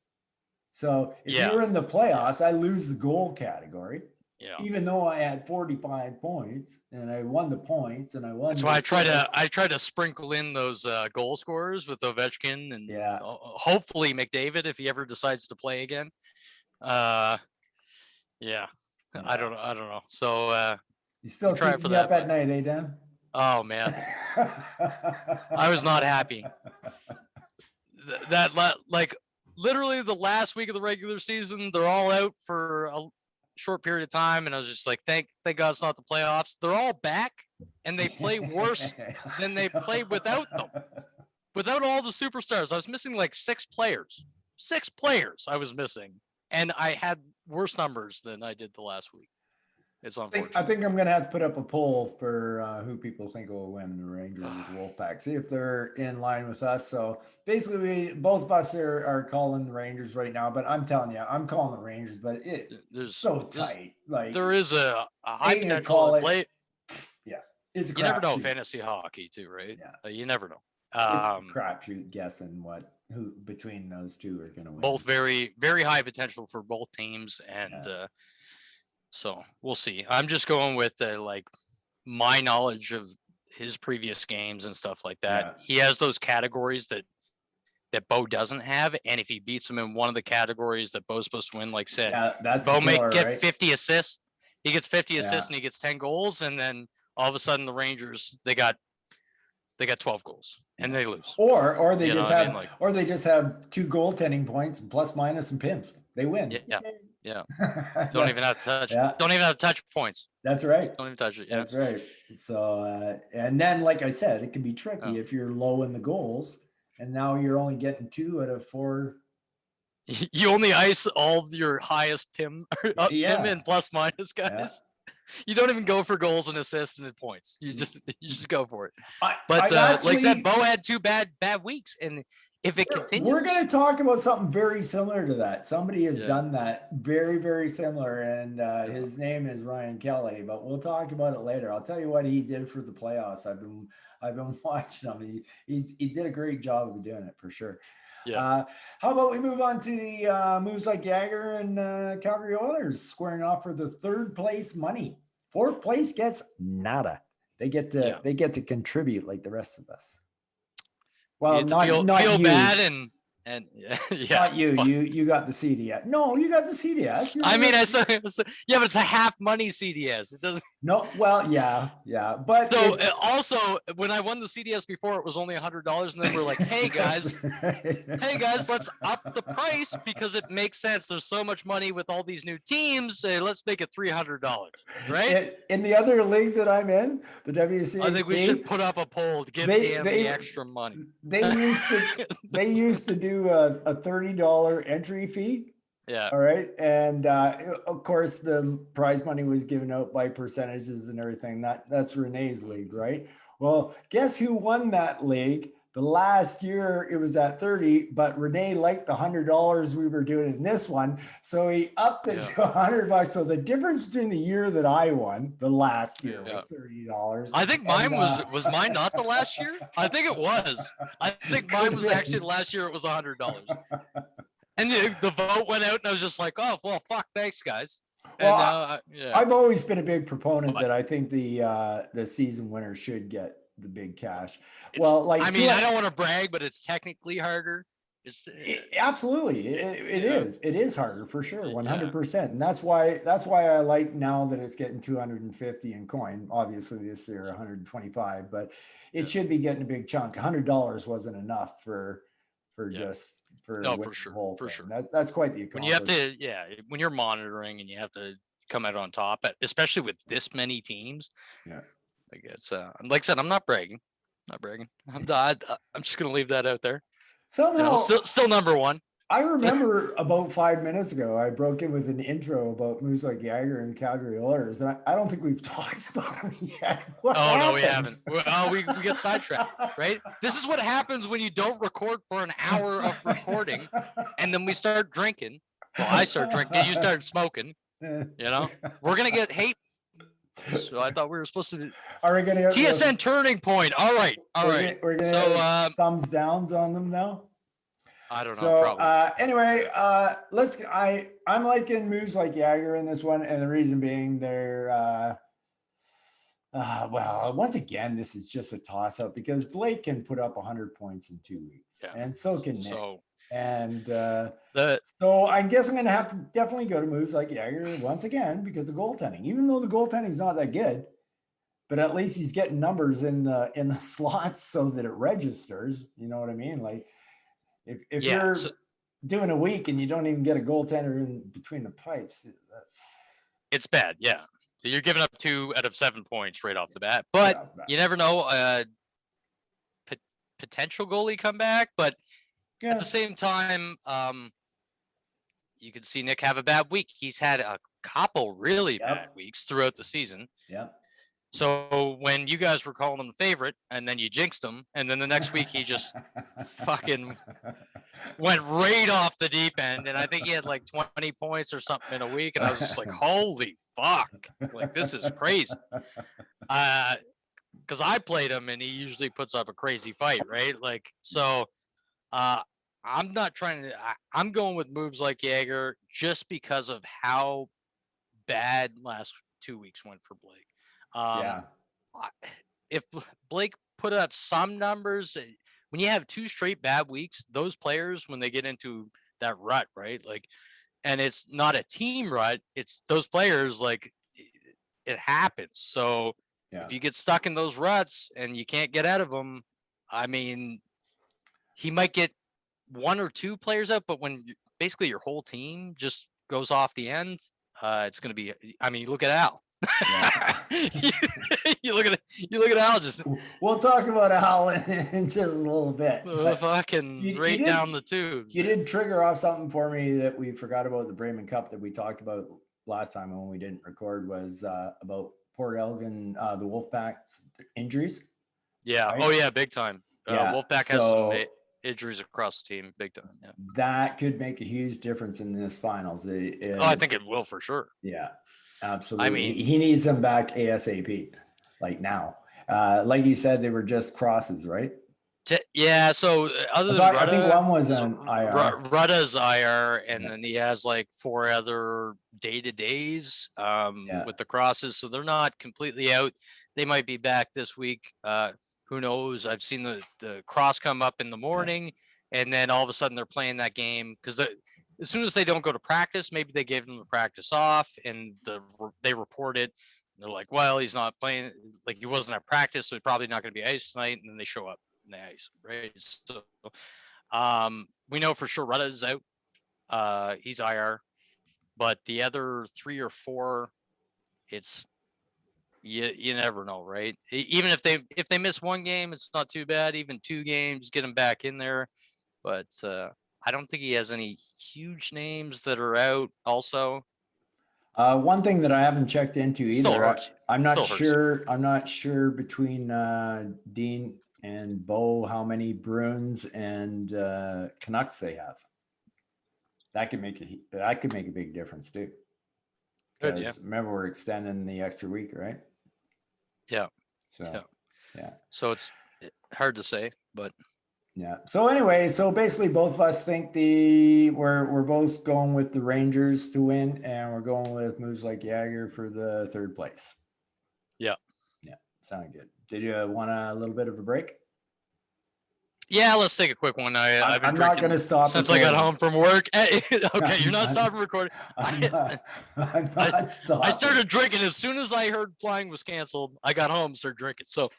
So if you're in the playoffs, I lose the goal category. Yeah. Even though I had 45 points and I won the points and I won. So I try to sprinkle in those goal scorers with Ovechkin and hopefully McDavid if he ever decides to play again. I don't know. So you still keep me up at night, eh, Dan? Oh man, I was not happy. That like literally the last week of the regular season, they're all out for a short period of time, and I was just like, thank God it's not the playoffs. They're all back, and they play worse than they played without them. Without all the superstars, I was missing like 6 players. 6 players I was missing, and I had worse numbers than I did the last week. It's unfortunate. I think I'm going to have to put up a poll for who people think will win the Rangers or Wolfpack. See if they're in line with us. So basically, both of us are calling the Rangers right now. But I'm telling you, I'm calling the Rangers. But it's so tight. Like there is a high potential to play. Yeah, it's a you never know fantasy hockey too, right? Yeah, you never know. It's a crapshoot guessing who between those two are going to win. Both very very high potential for both teams, and. So we'll see. I'm just going with like my knowledge of his previous games and stuff like that. Yeah. He has those categories that Bo doesn't have, and if he beats him in one of the categories that Bo's supposed to win, like said, Bo may get 50 assists. He gets 50 assists and he gets 10 goals, and then all of a sudden the Rangers they got 12 goals and they lose. Or they just have 2 goaltending points and plus minus and pimps. They win. Yeah. Don't even have to touch. Don't even have to touch points. That's right. Don't even touch it. That's right. So and then like I said, it can be tricky if you're low in the goals, and now you're only getting 2 out of 4. You only ice all your highest Pim and plus minus guys. You don't even go for goals and assists and points. You just go for it. But like I said, Bo had 2 bad weeks, and if it continues, we're going to talk about something very similar to that. Somebody has done that very, very similar, and his name is Ryan Kelly. But we'll talk about it later. I'll tell you what he did for the playoffs. I've been watching him. He did a great job of doing it for sure. Yeah. How about we move on to the moves like Jagger and Calgary Oilers squaring off for the 3rd place money. 4th place gets nada. They get to contribute like the rest of us. Well, not feel you. Bad and not you. You got the CDS. No, you got the CDS. I mean, but it's a half money CDS. It doesn't. No, well, yeah. But so also when I won the CDS before, it was only $100, and then we're like, hey guys, let's up the price because it makes sense. There's so much money with all these new teams. Let's make it $300, right? In the other league that I'm in, the WC, I think we should put up a poll to give Dan the extra money. They used to do a $30 entry fee. Yeah. All right. And of course, the prize money was given out by percentages and everything. That's Renee's league, right? Well, guess who won that league? The last year it was at 30, but Renee liked the $100 we were doing in this one. So he upped it to $100. So the difference between the year that I won, the last year, was $30. I think mine was mine not the last year? I think it was. I think mine was actually the last year it was $100. And the vote went out, and I was just like, oh, well, fuck, thanks, guys. Well, And yeah, I've always been a big proponent But- that I think the season winner should get the big cash. it's, Well, like I mean, I don't want to brag, but it's technically harder. It's absolutely it Yeah. is. It is harder for sure, Yeah. 100%. And that's why I like now that it's getting 250 in coin. Obviously, this year 125, but it Yeah. should be getting a big chunk. $100 wasn't enough for Yeah. just for No, winning for the sure, whole for thing. sure. That's quite the When you have accomplishment. to, when you're monitoring and you have to come out on top, especially with this many teams. Yeah. I guess, like I said, I'm not bragging. Not bragging. I'm just gonna leave that out there. Somehow, still number one. I remember about 5 minutes ago, I broke in with an intro about Moose Like Jagger and Calgary Oilers. And I don't think we've talked about them yet. What No, we happened? haven't. We get sidetracked, right? This is what happens when you don't record for an hour of recording, and then we start drinking. Well, I start drinking, you start smoking. We're gonna get hate. So I thought we were supposed to. Are we gonna TSN turning point? All right. We're gonna So thumbs downs on them now. I don't know. So Probably. anyway, I'm liking Moose Like Jagger in this one, and the reason being they're well, once again, this is just a toss up because Blake can put up 100 points in 2 weeks, and so can Nick. And so I guess I'm going to have to definitely go to Moose Like Jagger once again because of goaltending. Even though the goaltending is not that good, but at least he's getting numbers in the slots so that it registers. You know what I mean? Like if you're doing a week and you don't even get a goaltender in between the pipes, it's bad. Yeah. So you're giving up 2 out of 7 points right off the bat, but you never know. Potential goalie comeback, but at the same time, you can see Nick have a bad week. He's had a couple really bad weeks throughout the season. Yeah. So when you guys were calling him the favorite, and then you jinxed him, and then the next week he just fucking went right off the deep end, and I think he had like 20 points or something in a week, and I was just like, holy fuck, like this is crazy. Because I played him, and he usually puts up a crazy fight, right? Like so. I'm not trying to. I'm going with Moves Like Jagger just because of how bad last 2 weeks went for Blake. If Blake put up some numbers, when you have 2 straight bad weeks, those players, when they get into that rut, right? Like, and it's not a team rut, it's those players, like, it happens. So if you get stuck in those ruts and you can't get out of them, I mean, he might get 1 or 2 players out, but when basically your whole team just goes off the end, it's going to be. I mean, you look at Al. you look at Al. Just we'll talk about Al in just a little bit. Fucking right down the tubes. You did trigger off something for me that we forgot about the Brayman Cup that we talked about last time when we didn't record was about Port Elgin, the Wolfpack's injuries. Yeah. Right? Oh yeah, big time. Wolfpack has some injuries across the team, big time. Yeah. That could make a huge difference in this finals. I think it will for sure. Yeah, absolutely. I mean, he needs them back ASAP, like now. Like you said, they were just crosses, right? Yeah. So other than I think one was an IR. Rutta's IR, and then he has like 4 other day-to-days with the crosses. So they're not completely out. They might be back this week. Who knows? I've seen the cross come up in the morning, and then all of a sudden they're playing that game because as soon as they don't go to practice, maybe they gave them the practice off, and they report it. And they're like, well, he's not playing, like he wasn't at practice, so he's probably not going to be iced tonight. And then they show up in the ice, right? So we know for sure Rutta is out. He's IR, but the other 3 or 4, it's. You never know, right? Even if they miss 1 game, it's not too bad. Even 2 games, get them back in there. But I don't think he has any huge names that are out. Also, one thing that I haven't checked into either. I'm not sure. I'm not sure between Dean and Bo how many Bruins and Canucks they have. That could make a big difference too. Because remember, we're extending the extra week, right? Yeah. So, So it's hard to say, but Yeah. So anyway, so basically both of us think we're both going with the Rangers to win, and we're going with moves like Jagger for the third place. Yeah. Yeah. Sound good. Did you want a little bit of a break? Yeah, let's take a quick one. I've been I'm not drinking gonna stop since I got recording. home from work. Okay, you're not stopping recording. I'm not stopping. I started drinking as soon as I heard flying was canceled. I got home, started drinking. So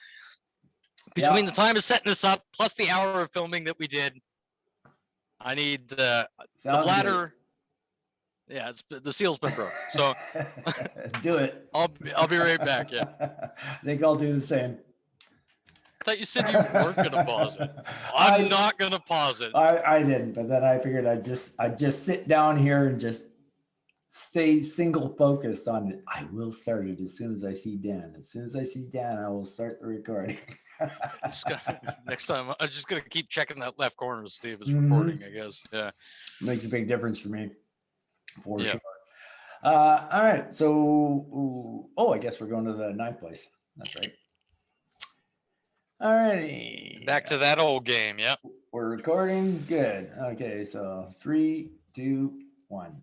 between the time of setting this up plus the hour of filming that we did, I need the bladder. Good. Yeah, the seal's been broke. So do it. I'll be right back. Yeah. I think I'll do the same. I thought you said you weren't gonna pause it. I'm not gonna pause it. I didn't, but then I figured I'd just sit down here and just stay single focused on it. I will start it as soon as I see Dan. As soon as I see Dan, I will start the recording. Next time, I'm just gonna keep checking that left corner to see if it's recording. I guess. Yeah. Makes a big difference for me, for sure. All right. So, I guess we're going to the 9th place. That's right. All righty. Back to that old game. Yeah. We're recording. Good. Okay. So 3, 2, 1.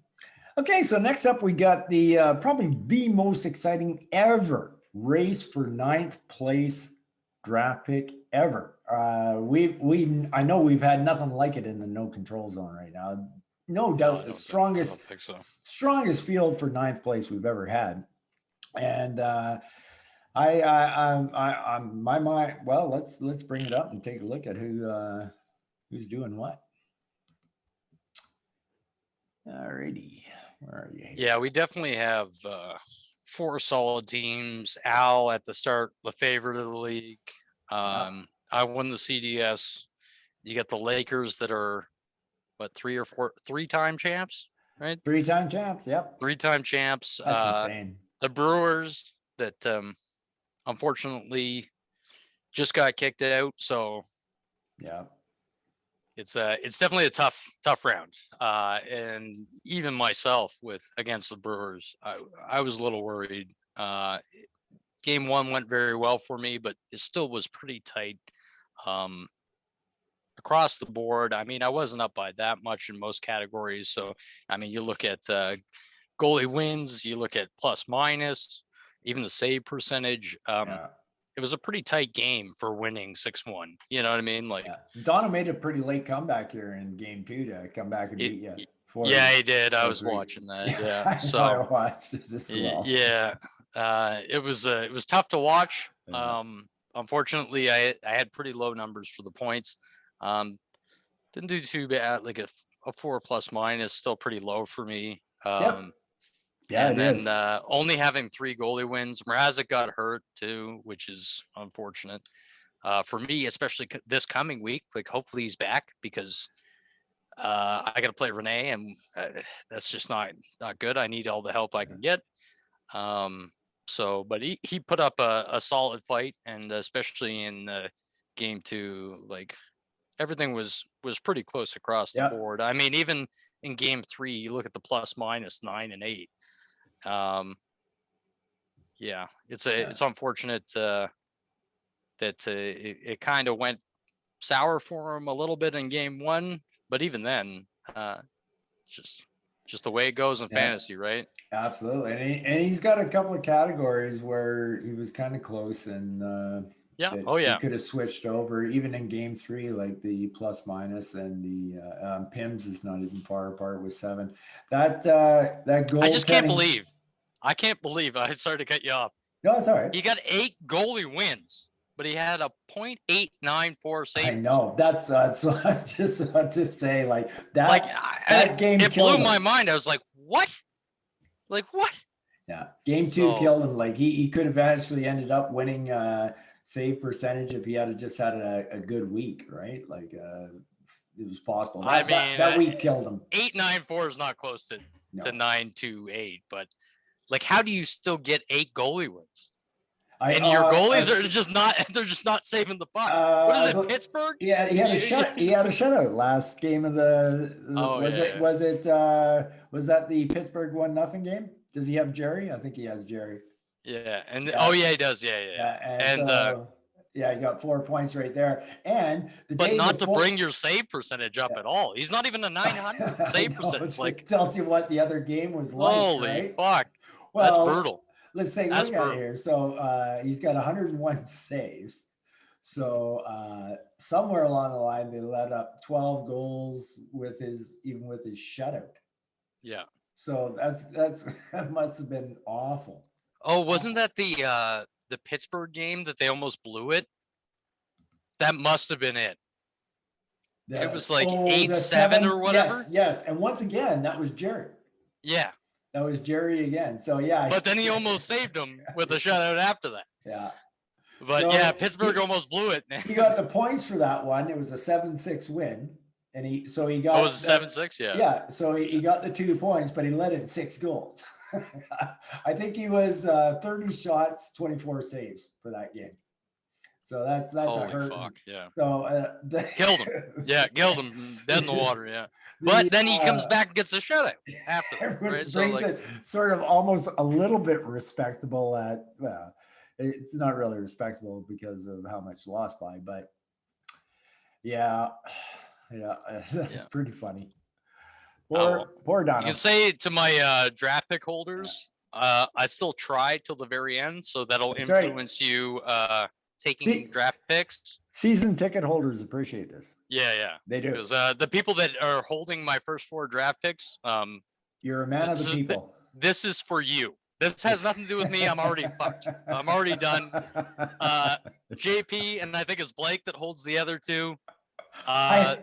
Okay. So next up, we got the probably the most exciting ever race for 9th place draft pick ever. I know we've had nothing like it in the no control zone right now. No doubt the strongest field for 9th place we've ever had. And I'm my mind. Well, let's bring it up and take a look at who's doing what. Alrighty, where are you? Yeah, we definitely have 4 solid teams. Al at the start, the favorite of the league. I won the CDS. You got the Lakers that are what 3-time champs, right? 3-time champs. Yep. 3-time champs. That's insane. The Brewers that unfortunately just got kicked out. So yeah, it's definitely a tough round. And even myself against the Brewers, I was a little worried. Game 1 went very well for me, but it still was pretty tight across the board. I mean, I wasn't up by that much in most categories. So, I mean, you look at goalie wins, you look at plus minus, even the save percentage. It was a pretty tight game for winning 6-1. You know what I mean? Like Dono made a pretty late comeback here in game 2 to come back and beat you. Yeah, he did. I was watching that. Yeah. So I watched it as well. Yeah. It was tough to watch. Unfortunately, I had pretty low numbers for the points. Didn't do too bad. Like a 4 plus minus, still pretty low for me. Yeah, and then only having 3 goalie wins. Mrazek got hurt too, which is unfortunate for me, especially this coming week. Like, hopefully he's back because I got to play Renee, and that's just not good. I need all the help I can get. But he put up a solid fight, and especially in game 2, like everything was pretty close across the board. I mean, even in game 3, you look at the plus minus 9 and 8. It's unfortunate that it kind of went sour for him a little bit in game 1, but even then, just the way it goes in fantasy, right? Absolutely, and he's got a couple of categories where he was kind of close, and he could have switched over even in game 3, like the plus minus, and the Pims is not even far apart with 7. That goal. I just can't believe. I started to cut you off. No, it's all right. He got 8 goalie wins, but he had a .894 save. I know. That's I just say like that. Like that game, it blew my mind. I was like, what? Like what? Yeah, game 2 killed him. Like he could have actually ended up winning save percentage if he had just had a good week, right? Like it was possible. That week killed him. 894 is not close to 928, but like, how do you still get 8 goalie wins? And your goalies are just not saving the puck. What is it, Pittsburgh? Yeah, he had a shutout last game of the. Was that the Pittsburgh 1-0 game? Does he have Jerry? I think he has Jerry. Yeah, and he does. Yeah. Yeah, he got 4 points right there. And but not to bring your save percentage up at all. He's not even a 900 save percentage. Like, it tells you what the other game was like. Holy right? fuck. Well, that's brutal. Let's take a look at it here. So he's got 101 saves. So somewhere along the line, they let up 12 goals even with his shutout. Yeah. So that must have been awful. Oh, wasn't that the Pittsburgh game that they almost blew it? That must have been it. It was like 8-7 or whatever. Yes. And once again, that was Jerry. Yeah. That was Jerry again. So yeah. But then he almost saved him with a shutout after that. Yeah. But so yeah, Pittsburgh almost blew it. He got the points for that one. It was a 7-6 win. And he got. Oh, it was a 7-6? Yeah. Yeah. So he got the 2 points, but he let in 6 goals. I think he was 30 shots, 24 saves for that game. So that's Holy a hurt. Fuck, yeah. So killed him. Yeah, killed him dead in the water. Yeah. But then he comes back and gets a shutout after that, right? Which brings it sort of almost a little bit respectable at it's not really respectable because of how much lost by, but yeah, it's pretty funny. Poor Donald. You can say to my draft pick holders, I still try till the very end, so that'll influence you taking draft picks. Season ticket holders appreciate this. Yeah, they do. Because the people that are holding my first 4 draft picks, you're a man of the people. This is for you. This has nothing to do with me. I'm already fucked. I'm already done. JP and I think it's Blake that holds the other 2. I'm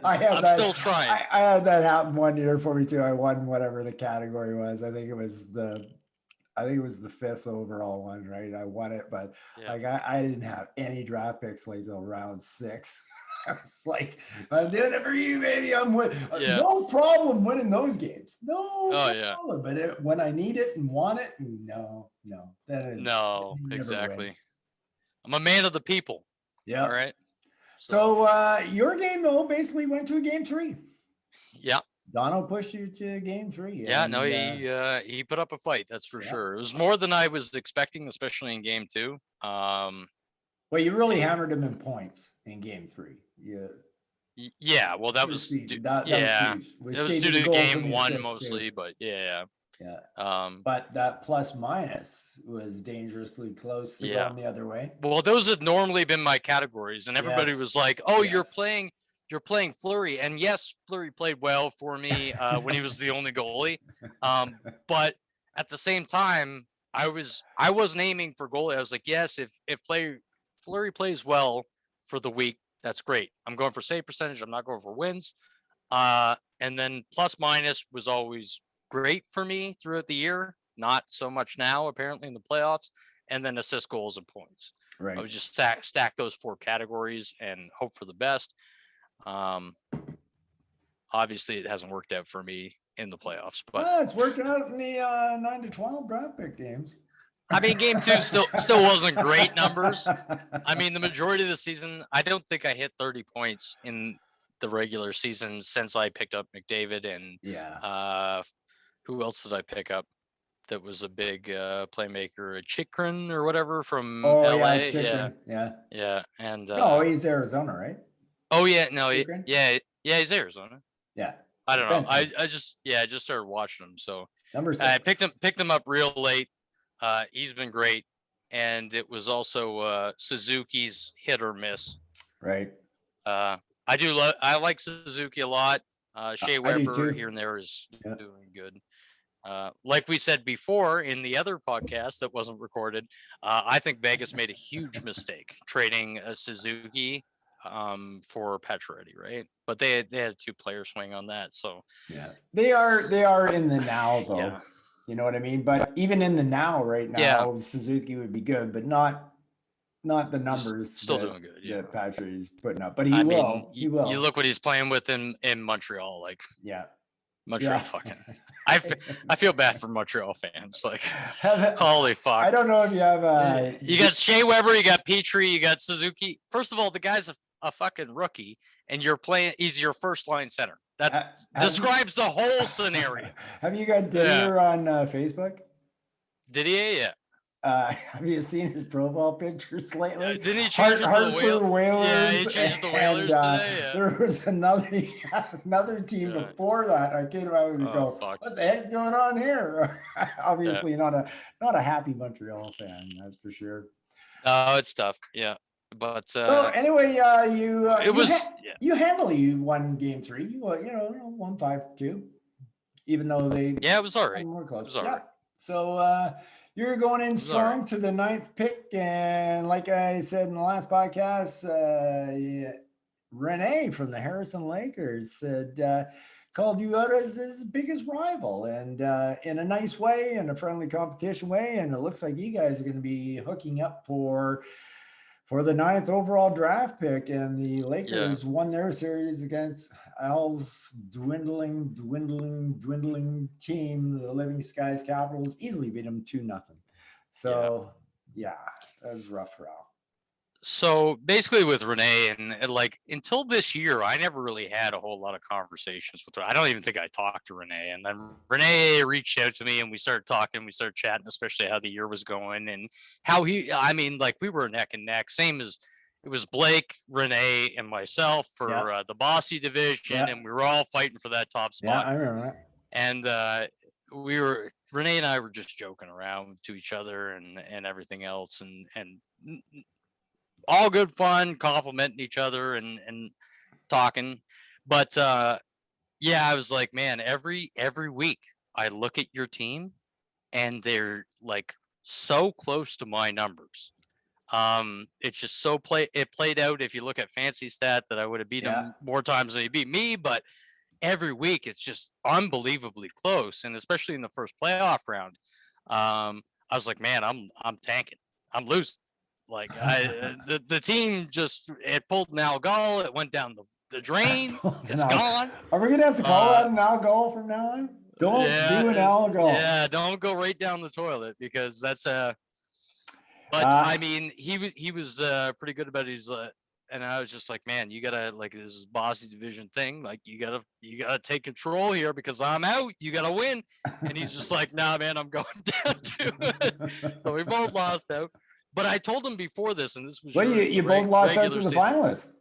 still trying. I had that happen one year for me too. I won whatever the category was. I think it was the 5th overall one, right? I won it, but like I didn't have any draft picks like till round 6. I was like, I'm doing it for you, baby. I'm no problem winning those games. No problem. But when I need it and want it, no. Exactly. I'm a man of the people. Yeah. All right. So your game though basically went to a game 3. Yeah. Donald pushed you to game 3. Yeah, no, he put up a fight. That's for sure. It was more than I was expecting, especially in game 2. Well, you really hammered him in points in game 3. Yeah. Well, that was huge. It was due to game 1 mostly, but yeah. But that plus minus was dangerously close to going the other way. Well, those have normally been my categories, and everybody was like, "Oh, you're playing Fleury," and yes, Fleury played well for me when he was the only goalie. But at the same time, I wasn't aiming for goalie. I was like, yes, if Fleury plays well for the week, that's great. I'm going for save percentage. I'm not going for wins. And then plus minus was always great for me throughout the year. Not so much now, apparently, in the playoffs. And then assist, goals, and points. Right. I would just stack those 4 categories and hope for the best. Obviously, it hasn't worked out for me in the playoffs, but it's working out in the 9-12 draft pick games. I mean, game 2 still wasn't great numbers. I mean, the majority of the season, I don't think I hit 30 points in the regular season since I picked up McDavid and who else did I pick up that was a big playmaker, Chikrin or whatever from LA. Yeah. And he's Arizona, right? Oh yeah, no, he's Arizona. Yeah. I don't know. I just started watching him, so number 6. I picked him up real late. He's been great, and it was also Suzuki's hit or miss. Right. I like Suzuki a lot. Shea Weber here and there is doing good. Like we said before in the other podcast that wasn't recorded, I think Vegas made a huge mistake trading a Suzuki for Pacioretty, right? But they had a 2-player swing on that, so they are in the now though. Yeah. You know what I mean? But even in the now, right now, Suzuki would be good, but not the numbers. Still doing good. Yeah, Patrick's putting up, but he will. You look what he's playing with in Montreal, like Montreal fucking. I feel bad for Montreal fans. Like, holy fuck! I don't know if you have. You got Shea Weber, you got Petrie, you got Suzuki. First of all, the guy's a fucking rookie, and you're playing. He's your first line center. That describes the whole scenario. Have you got Didier on Facebook? Didier, yeah. Have you seen his profile pictures lately? Didn't he change it to the Hartford Whalers? Yeah, he Whalers, changed it to and Whalers today. Yeah. there was another team Yeah. before that. I came out and Oh, go, fuck. what the heck's going on here? Yeah. Obviously, not a happy Montreal fan, that's for sure. No, it's tough. Yeah, but Well, anyway, yeah. you handily won game 3. You won 5-2, even though they Yeah, it was all right. more It close. was all Yeah. right. So you're going in It was all right. strong to the 9th pick, and like I said in the last podcast, Renee from the Harrison Lakers said called you out as his biggest rival, and in a nice way, in a friendly competition way, and it looks like you guys are going to be hooking up for the 9th overall draft pick, and the Lakers won their series against Al's dwindling team, the Living Skies Capitals. Easily beat them 2-0. So yeah, that was rough for Al. So basically with Renee and like until this year, I never really had a whole lot of conversations with her. I don't even think I talked to Renee. And then Renee reached out to me and we started talking, we started chatting, especially how the year was going and how like we were neck and neck, same as it was Blake, Renee, and myself for the Bossy division. And we were all fighting for that top spot. Yeah, I remember that. And Renee and I were just joking around to each other and everything else. And all good fun, complimenting each other and talking. But yeah, I was like, man, every week I look at your team and they're like so close to my numbers. It's just it played out. If you look at Fancy Stat, that I would have beat him more times than he beat me, but every week it's just unbelievably close. And especially in the first playoff round, I was like, man, I'm tanking. I'm losing. Like the team it pulled an Al, it went down the drain. It's gone. Are we gonna have to call that an Al from now on? Don't do an Al. Yeah, don't go right down the toilet because that's But I mean, he was pretty good about his. And I was just like, man, you gotta like this is Bossy division thing. Like you gotta take control here because I'm out. You gotta win. And he's just like, nah, man, I'm going down to it. So we both lost out. But I told him before this, and this was you both lost out to the finalists.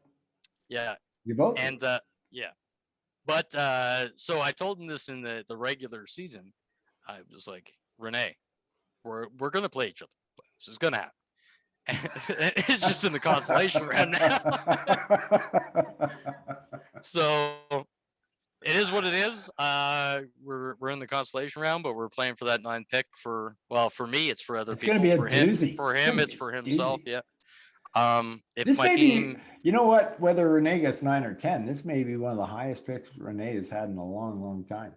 Yeah, you both. And yeah, but so I told him this in the regular season. I was like, Renee, we're gonna play each other. This is gonna happen. It's just in the consolation round now. So it is what it is. We're in the consolation round, but we're playing for that 9th pick for me, it's for other people. It's gonna be a doozy. For him, it's for himself. Doozy. Yeah. If this my may team, be, you know what? Whether Renee gets 9 or 10, this may be one of the highest picks Renee has had in a long, long time.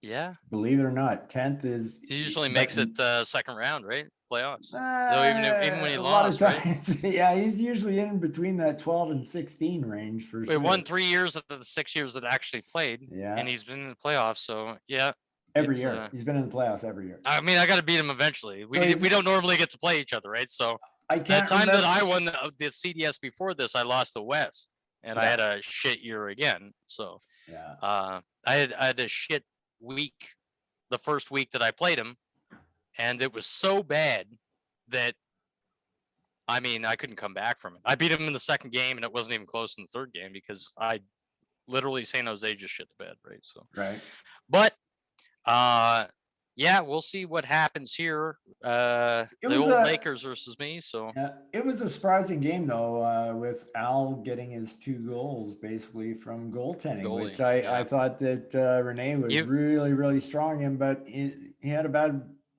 Yeah. Believe it or not, 10th is. He usually makes it second round, right? Playoffs. So even when he lost, right? Yeah, he's usually in between that 12 and 16 range for sure. He won 3 years of the 6 years that actually played. Yeah. And he's been in the playoffs. So yeah. Every year. He's been in the playoffs every year. I mean, I got to beat him eventually. We don't normally get to play each other, right? So I can't the time that I won the CDS before this, I lost the West. And I had a shit year again. So I had a shit week the first week that I played him. And it was so bad that, I mean, I couldn't come back from it. I beat him in the second game, and it wasn't even close in the third game because I literally San Jose just shit the bed, right? So, but yeah, we'll see what happens here. The old Lakers versus me. So it was a surprising game though, with Al getting his 2 goals basically from goaltending, which I thought that Renee was really, really strong in, but he had a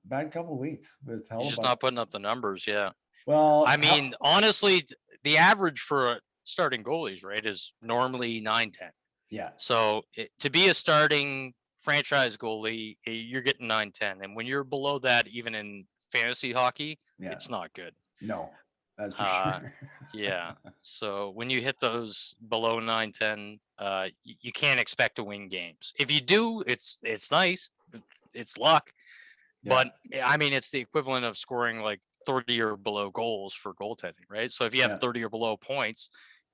bad couple of weeks with Hellebuyck. He's just not putting up the numbers. Yeah. Well, I mean, honestly, the average for starting goalies, right, is normally 9-10. Yeah. So to be a starting franchise goalie, you're getting 9-10, and when you're below that, even in fantasy hockey, it's not good. No, that's for sure. Yeah. So when you hit those below 9-10, you can't expect to win games. If you do, it's nice, it's luck. But I mean, it's the equivalent of scoring like 30 or below goals for goaltending, right? So if you have 30 or below points,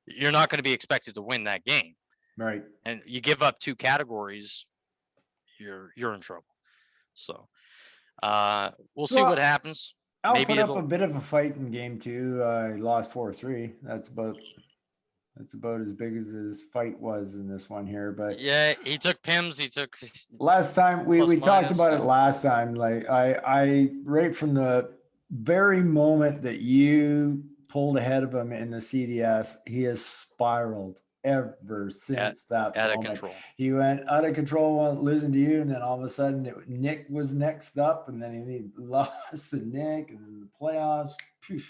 you're not going to be expected to win that game. Right. And you give up 2 categories, you're in trouble. So We'll see what Well, happens. I'll Maybe put up a it'll. bit of a fight in game two. He lost 4-3. That's about as big as his fight was in this one here. But Yeah, he took Pims. He took last time plus we talked minus. about it last time. Like I right from the very moment that you pulled ahead of him in the CDS, he has spiraled ever At, since that out of moment. control. He went out of control, losing to you, and then all of a sudden Nick was next up, and then he lost to Nick, and then the playoffs. Phew,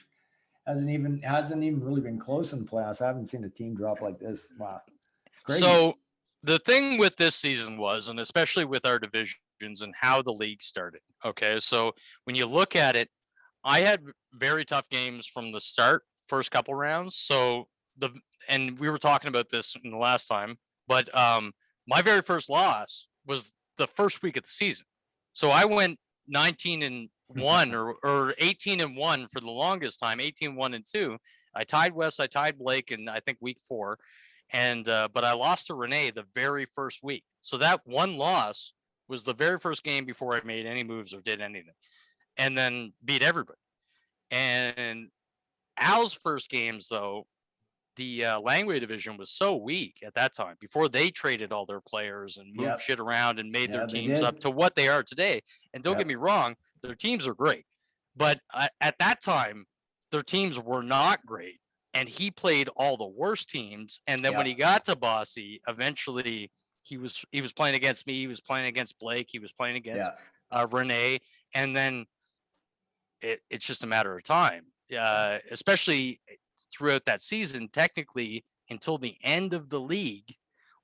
hasn't even really been close in the playoffs. I haven't seen a team drop like this. Wow, it's crazy. So the thing with this season was, and especially with our divisions and how the league started. Okay, so when you look at it, I had very tough games from the start, first couple rounds. So and we were talking about this in the last time, but my very first loss was the first week of the season. So I went 19-1 or 18-1 for the longest time, 18-1-2. I tied Wes, I tied Blake in I think week 4. And but I lost to Renee the very first week. So that one loss was the very first game before I made any moves or did anything. And then beat everybody. And Al's first games, though, the Langway division was so weak at that time before they traded all their players and moved shit around and made their teams up to what they are today. And don't get me wrong, their teams are great. But at that time, their teams were not great. And he played all the worst teams. And then when he got to Bossy, eventually he was playing against me. He was playing against Blake. He was playing against Renee. And then it's just a matter of time, especially throughout that season, technically until the end of the league,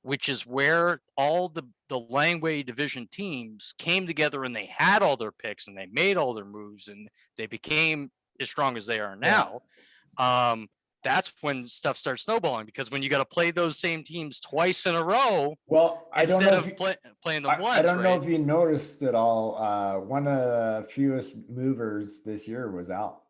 which is where all the Langway division teams came together and they had all their picks and they made all their moves and they became as strong as they are now. That's when stuff starts snowballing, because when you got to play those same teams twice in a row, well, I don't know playing them once. I don't know if you noticed at all. One of the fewest movers this year was Al.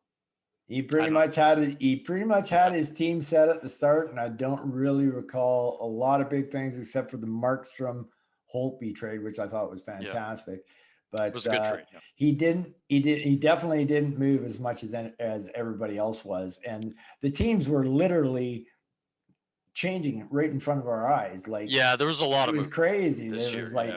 He pretty much had his team set at the start, and I don't really recall a lot of big things except for the Markstrom Holtby trade, which I thought was fantastic. But it was a good trade. He definitely didn't move as much as everybody else was, and the teams were literally changing it right in front of our eyes. Like, there was a lot of it was crazy. This it year, was like,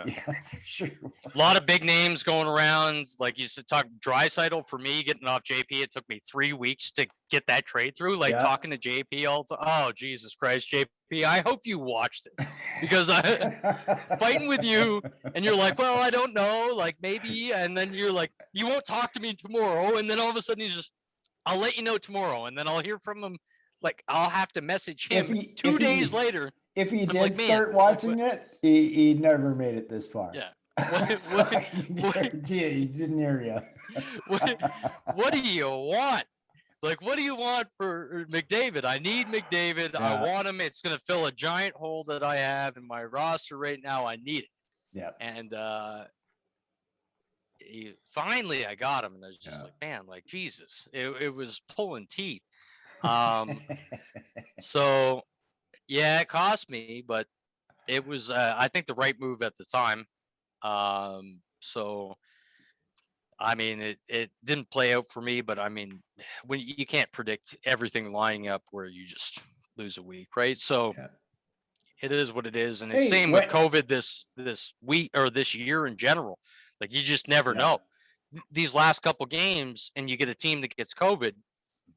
sure was. A lot of big names going around. Like you said, talk Draisaitl for me getting off JP. It took me 3 weeks to get that trade through. Like talking to JP all the time. Oh, Jesus Christ, JP! I hope you watch this, because I fighting with you, and you're like, well, I don't know, like maybe, and then you're like, you won't talk to me tomorrow, and then all of a sudden he's just, I'll let you know tomorrow, and then I'll hear from him. Like, I'll have to message him 2 days later. If he did start watching it, he never made it this far. Yeah. I can guarantee it, he didn't hear you. What do you want? Like, what do you want for McDavid? I need McDavid. I want him. It's going to fill a giant hole that I have in my roster right now. I need it. Yeah. And finally, I got him, and I was just like, man, like, Jesus. It was pulling teeth. So, yeah, it cost me, but it was, I think, the right move at the time. So, I mean, it didn't play out for me, but I mean, when you can't predict everything lining up where you just lose a week, right? So it is what it is. And it's same with COVID this week or this year in general. Like, you just never know. These last couple games, and you get a team that gets COVID,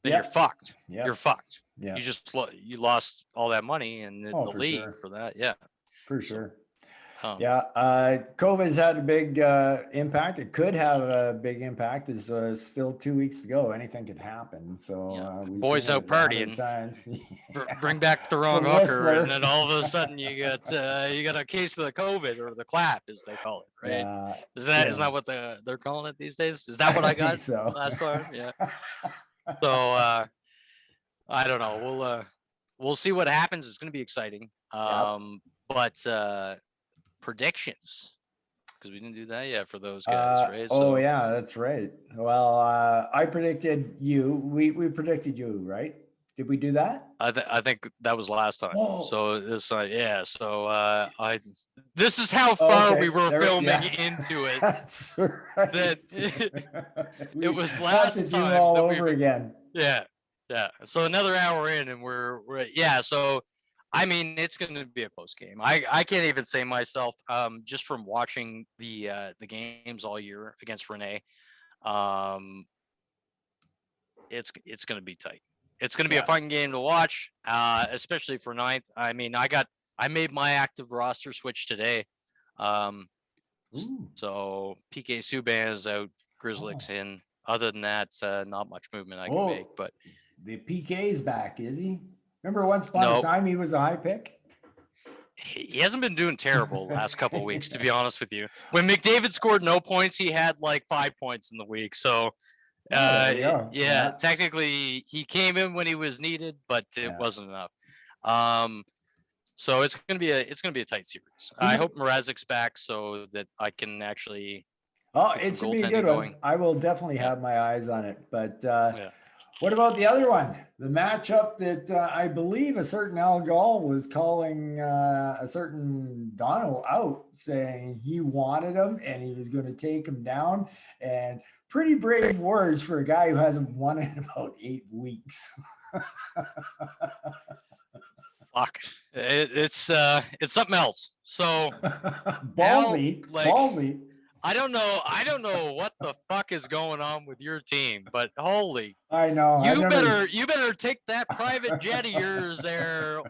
then you're fucked. You're fucked. Yeah. You lost all that money in the league for that. Yeah. For sure. COVID's had a big impact. It could have a big impact. There's still 2 weeks to go. Anything could happen. So boys out partying. Bring back the wrong hooker, and then all of a sudden you got a case of the COVID, or the clap, as they call it, right? Isn't that what they're calling it these days? Is that what I got last time? Yeah. So I don't know. We'll see what happens. It's going to be exciting. But predictions, because we didn't do that yet for those guys, right? So, that's right. Well, I predicted you. We predicted you, right? Did we do that? I think that was last time. Whoa. So this, yeah. So this is how far we were filming into it. That's right. That it was last have to do time all that over again. Yeah. So another hour in, and we're yeah. So I mean, it's going to be a close game. I can't even say myself, just from watching the games all year against Renee, it's going to be tight. It's going to be a fun game to watch, especially for ninth. I mean, I made my active roster switch today. So PK Subban is out, Grizzlick's in. Other than that, not much movement I can make. But the PK's back, is he? Remember once upon a time he was a high pick? He hasn't been doing terrible the last couple of weeks, to be honest with you. When McDavid scored no points, he had like 5 points in the week. So technically he came in when he was needed, but it wasn't enough. So it's gonna be a tight series. I hope Mrazek's back so that I can actually. It should be a good one. I will definitely have my eyes on it. But what about the other one? The matchup that I believe a certain Al Gall was calling a certain Donald out, saying he wanted him and he was going to take him down. And pretty brave words for a guy who hasn't won in about 8 weeks. Fuck. It's something else. So ballsy. Ballsy. I don't know what the fuck is going on with your team, but holy. I know. You better take that private jet of yours there,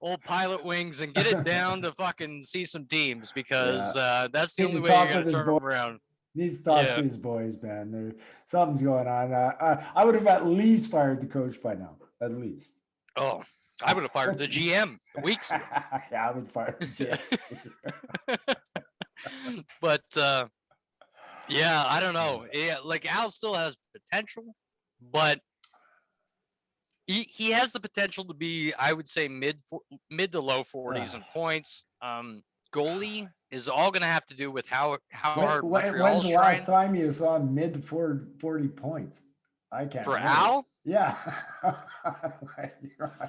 old pilot wings, and get it down to fucking see some teams, because that's the only way you're gonna turn them around. Needs to talk to his boys, man. Something's going on. I would have at least fired the coach by now. At least. Oh, I would have fired the GM weeks ago. I would fire the GM. But I don't know. Yeah, like Al still has potential, but he has the potential to be, I would say, mid to low 40s in points. Goalie is all going to have to do with how hard Montreal's When's the last time you saw mid 40 points? I can't. For remember. Al? Yeah.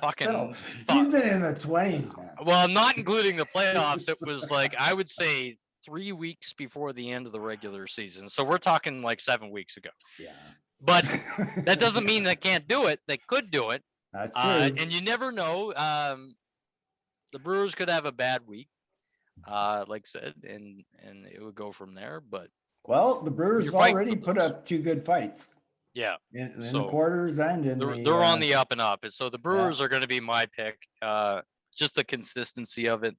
Fucking. He's been in the 20s, man. Well, not including the playoffs. It was like, I would say, 3 weeks before the end of the regular season. So we're talking like 7 weeks ago. Yeah. But that doesn't mean they can't do it. They could do it. That's true. And you never know. The Brewers could have a bad week, like I said, and it would go from there. But the Brewers have already put up 2 good fights. Yeah. In the quarters and in they're on the up and up. So the Brewers are going to be my pick. Just the consistency of it.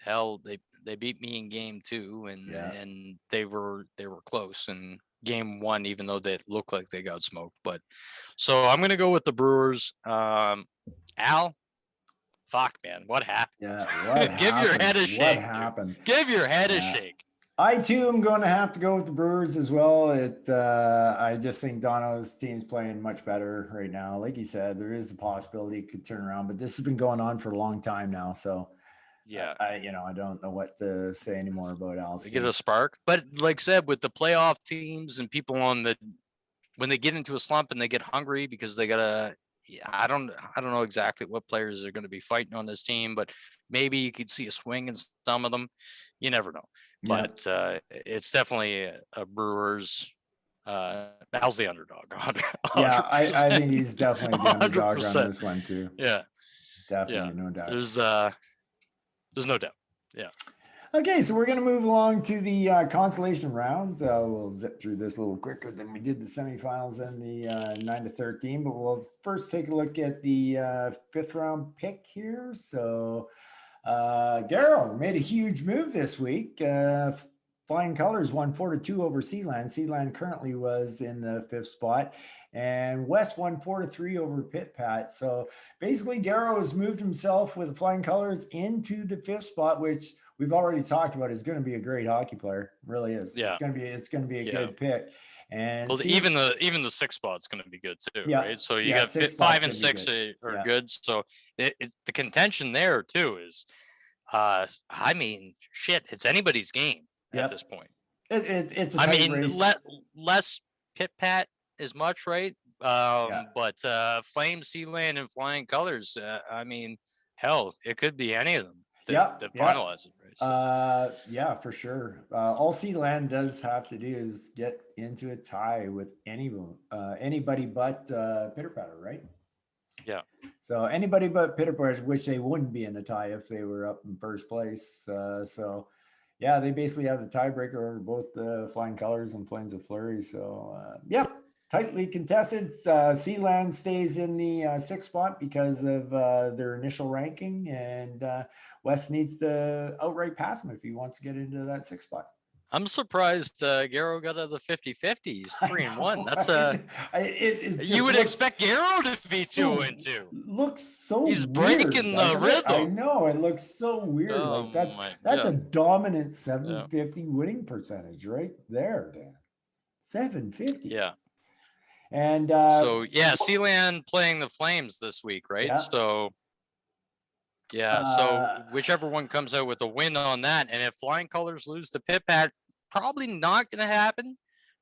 Hell, they beat me in game 2, and they were close in game 1, even though they looked like they got smoked. But so I'm gonna go with the Brewers. Al, fuck, man, what happened? Yeah, Give your head a shake. What happened? Give your head a shake. I too am going to have to go with the Brewers as well. I just think Dono's team's playing much better right now. Like you said, there is the possibility it could turn around, but this has been going on for a long time now. So I don't know what to say anymore about Al. They get a spark, but like I said, with the playoff teams and people when they get into a slump and they get hungry because they gotta. I don't know exactly what players are going to be fighting on this team, but maybe you could see a swing in some of them. You never know. But it's definitely a Brewers. Al's the underdog. 100%. Yeah, I think he's definitely the underdog 100%. On this one too. Yeah, definitely, no doubt. There's no doubt. Yeah. Okay, so we're going to move along to the consolation rounds. We'll zip through this a little quicker than we did the semifinals and the 9-13, but we'll first take a look at the 5th round pick here. So Darryl made a huge move this week. Flying Colors won 4-2 over Sealand. Sealand currently was in the 5th spot. And West won 4-3 over Pit Pat. So basically, Darrow has moved himself with the Flying Colors into the 5th spot, which we've already talked about is going to be a great hockey player. It really is. Yeah. It's going to be a good pick. And even the 6th spot's going to be good too, right? So you got 5 and 6 are good. So it's the contention there too is, I mean, shit, it's anybody's game at this point. It's I mean, less Pit Pat as much, right? But Flame, Sealand, and Flying Colors. I mean, hell, it could be any of them that finalize it, right? So. Yeah, for sure. All Sealand does have to do is get into a tie with anybody but Pitter Patter, right? Yeah. So anybody but Pitter Patter, which they wouldn't be in a tie if they were up in first place. So yeah, they basically have the tiebreaker over both the Flying Colors and Flames of Flurry. So yeah, tightly contested. Sealand stays in the sixth spot because of their initial ranking, and West needs to outright pass him if he wants to get into that sixth spot. I'm surprised Garrow got out of the 50-50. He's 3-1. That's you would expect Garrow to be 2-2. Looks so he's weird, breaking the rhythm. I know, it looks so weird. Oh, like that's a dominant 750 winning percentage right there, Dan. 750. Yeah. And so yeah, Sealand playing the Flames this week, right? Yeah. So yeah, so whichever one comes out with a win on that, and if Flying Colors lose to Pit Pat, probably not going to happen.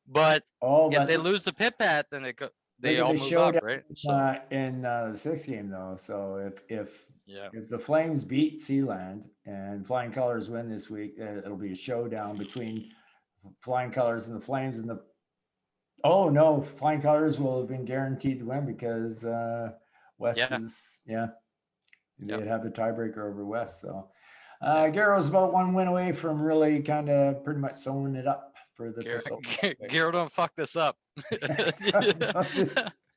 But if they lose the Pit Pat, then they all move up, right? So in the sixth game, though, so if the Flames beat Sealand and Flying Colors win this week, it'll be a showdown between Flying Colors and the Flames. And Flying Colors will have been guaranteed to win because West is they'd have the tiebreaker over West. So Garrow's about one win away from really kind of pretty much sewing it up for the Garrow, don't fuck this up.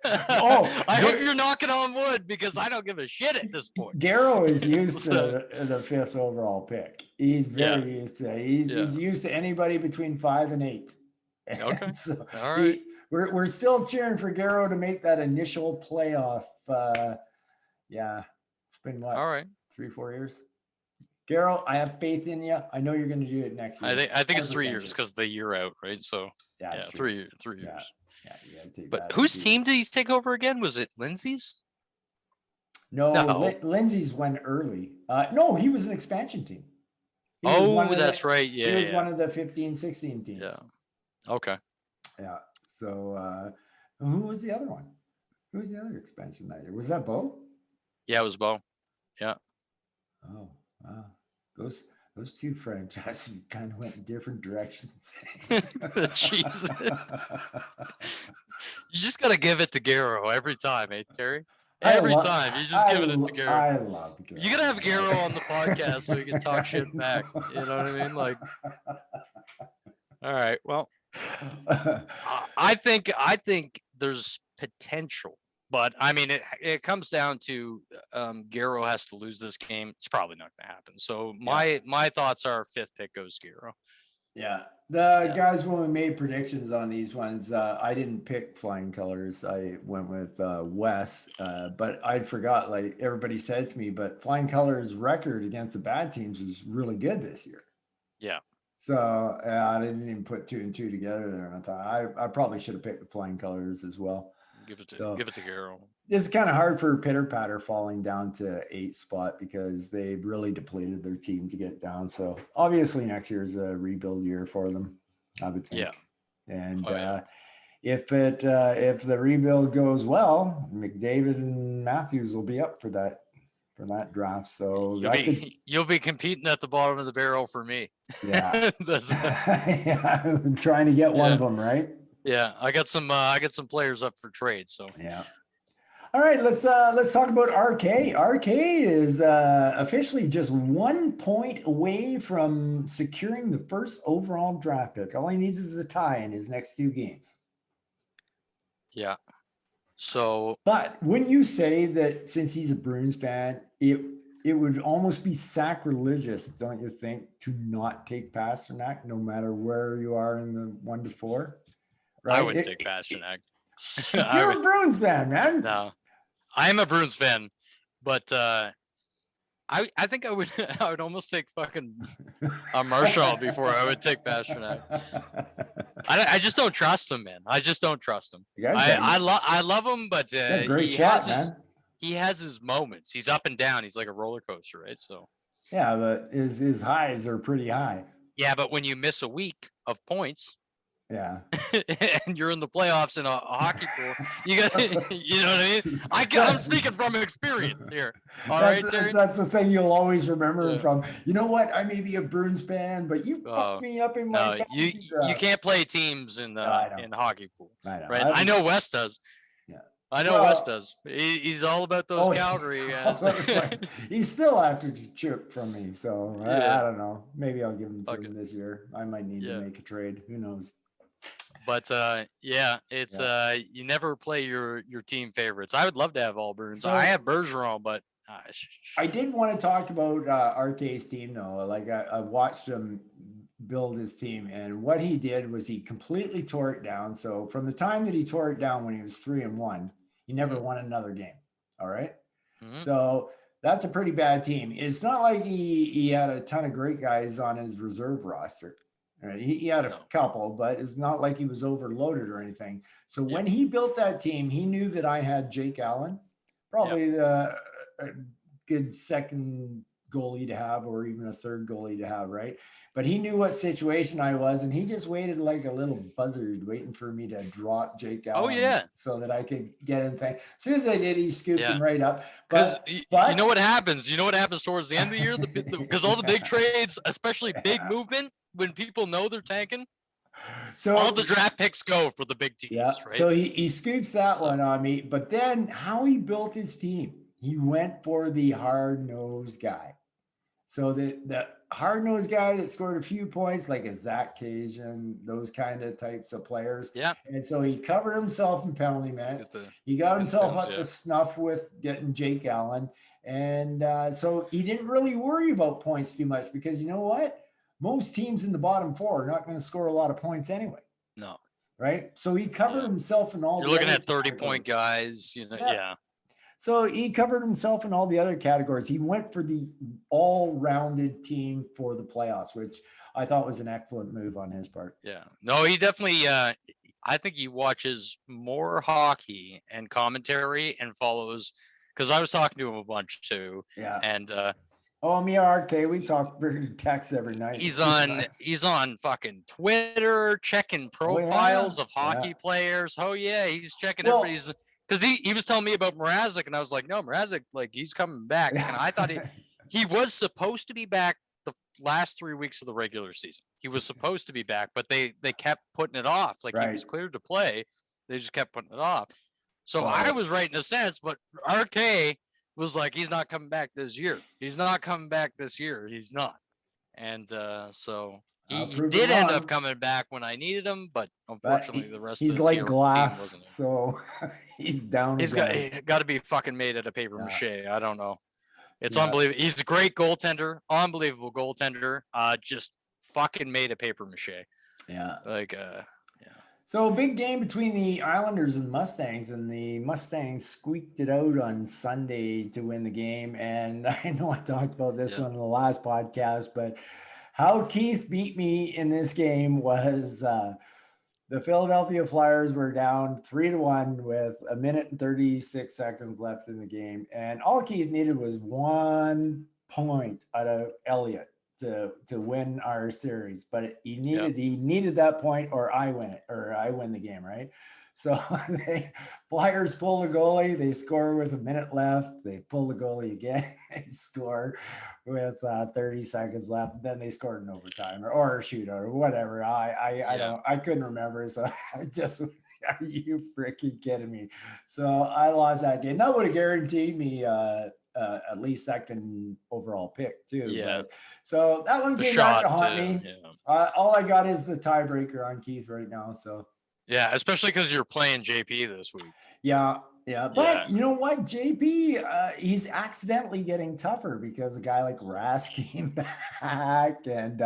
I hope you're knocking on wood because I don't give a shit at this point. Garrow is used to the fifth overall pick. He's very used to it. He's used to anybody between 5 and 8. Okay. So all right. We're still cheering for Garrow to make that initial playoff. It's been what? All right. 3-4 years. Garrow, I have faith in you. I know you're going to do it next year. I think it's 3 years because the year out, right? So 3 years. But whose team did he take over again? Was it Lindsay's? No. Lindsay's went early. No, he was an expansion team. That's right. Yeah, he was one of the 15-16 teams. Yeah. Okay. Yeah. So who was the other one? Who was the other expansion that year? Was that Bo? Yeah, it was Bo. Yeah. Oh, wow. Those two franchises kind of went in different directions. Jesus. You just got to give it to Garrow every time, eh, Terry? Every time. You just give it to Garrow. I love Garrow. You got to have Garrow on the podcast so he can talk shit back. You know what I mean? Like, all right. Well, I think there's potential. But I mean, it comes down to Garrow has to lose this game. It's probably not going to happen. So my thoughts are fifth pick goes Garrow. Yeah, guys, when we made predictions on these ones, I didn't pick Flying Colors. I went with Wes, but I forgot. Like everybody said to me, but Flying Colors' record against the bad teams was really good this year. Yeah. So I didn't even put 2 and 2 together there. And I thought I probably should have picked the Flying Colors as well. Give it to Garrow. It's kind of hard for Pitter Patter falling down to 8th spot because they really depleted their team to get down. So obviously next year is a rebuild year for them, I would think. Yeah. And if the rebuild goes well, McDavid and Matthews will be up for that draft. So you'll be competing at the bottom of the barrel for me. Yeah. I'm trying to get one of them, right? Yeah, I got some players up for trade. So yeah. All right, let's talk about RK. RK is officially just 1 point away from securing the first overall draft pick. All he needs is a tie in his next 2 games. Yeah. So, but wouldn't you say that since he's a Bruins fan, it would almost be sacrilegious, don't you think, to not take Pasternak no matter where you are in the 1 to 4? Right? I wouldn't take Pasternak. You're a Bruins fan, man. No, I'm a Bruins fan, but I think I would almost take fucking Marshall before I would take Pasternak. I just don't trust him, man. I just don't trust him. I love him, but he has his moments. He's up and down. He's like a roller coaster, right? So yeah, but his highs are pretty high. Yeah, but when you miss a week of points, Yeah. and you're in the playoffs in a hockey pool, you got, you know what I mean? I'm speaking from experience here. All right, Terry? That's the thing you'll always remember him Yeah. from. You know what? I may be a Bruins fan, but you fucked me up in my No, fantasy you draft. can't play teams in I the know. hockey pool, I know. right? I know Wes does. Yeah. I know Wes does. He's all about those Calgary. He still have to chip from me, so Yeah. I don't know. Maybe I'll give him to Okay. him this year. I might need to make a trade. Who knows? But it's you never play your team favorites. I would love to have all Bruins. So- I have Bergeron, but I did want to talk about RK's team though. Like I watched him build his team, and what he did was he completely tore it down. So from the time that he tore it down when he was 3-1, he never won another game. All right? So that's a pretty bad team. It's not like he had a ton of great guys on his reserve roster. Right? He had a couple, but it's not like he was overloaded or anything. So when he built that team, he knew that I had Jake Allen, probably a good second goalie to have, or even a third goalie to have, right? But he knew what situation I was, and he just waited like a little buzzard waiting for me to drop Jake Allen so that I could get in thing. As soon as I did, he scooped him right up. Because you know what happens? You know what happens towards the end of the year? Because all the big trades, especially big movement, when people know they're tanking, so all the draft picks go for the big teams. Yeah. Right? So he scoops that one on me. But then how he built his team, he went for the hard-nosed guy. So the hard-nosed guy that scored a few points, like a Zach Cajun, those kind of types of players. Yeah. And so he covered himself in penalty minutes. He got himself up to snuff with getting Jake Allen. And so he didn't really worry about points too much because you know what? Most teams in the bottom four are not going to score a lot of points anyway. No. Right? So he covered himself in all. You're looking at 30-point guys, you know. Yeah. So he covered himself in all the other categories. He went for the all-rounded team for the playoffs, which I thought was an excellent move on his part. Yeah. No, he definitely I think he watches more hockey and commentary and follows, because I was talking to him a bunch too. Yeah. And me RK, we talk text every night. He's on fucking Twitter checking profiles of hockey players. Oh yeah, he's checking everybody's, because he was telling me about Mrazek, and I was like, no, Mrazek, like, he's coming back. And I thought he was supposed to be back the last 3 weeks of the regular season. He was supposed to be back, but they kept putting it off. Like he was cleared to play, they just kept putting it off. So I was right in a sense, but RK was like, he's not coming back this year. He's not coming back this year. He's not. And so he did end up coming back when I needed him, but unfortunately the rest of the like team glass, wasn't. So he's down. He's got to be fucking made out of paper mache. I don't know. It's unbelievable. He's a great goaltender, unbelievable goaltender. Just fucking made of paper mache. Yeah. Like So a big game between the Islanders and Mustangs, and the Mustangs squeaked it out on Sunday to win the game. And I know I talked about this one in the last podcast, but how Keith beat me in this game was the Philadelphia Flyers were down 3-1 with 1 minute and 36 seconds left in the game. And all Keith needed was 1 point out of Elliott to win our series, but he needed that point, or I win the game, right? So the Flyers pull the goalie, they score with 1 minute left, they pull the goalie again, they score with 30 seconds left, and then they scored in overtime or a shootout or whatever. I couldn't remember, so I just, are you freaking kidding me? So I lost that game. That would have guaranteed me at least second overall pick too. Yeah. But, so that one came back to haunt me. All I got is the tiebreaker on Keith right now. So yeah, especially because you're playing JP this week. Yeah. But you know what, JP, he's accidentally getting tougher because a guy like Rask came back, and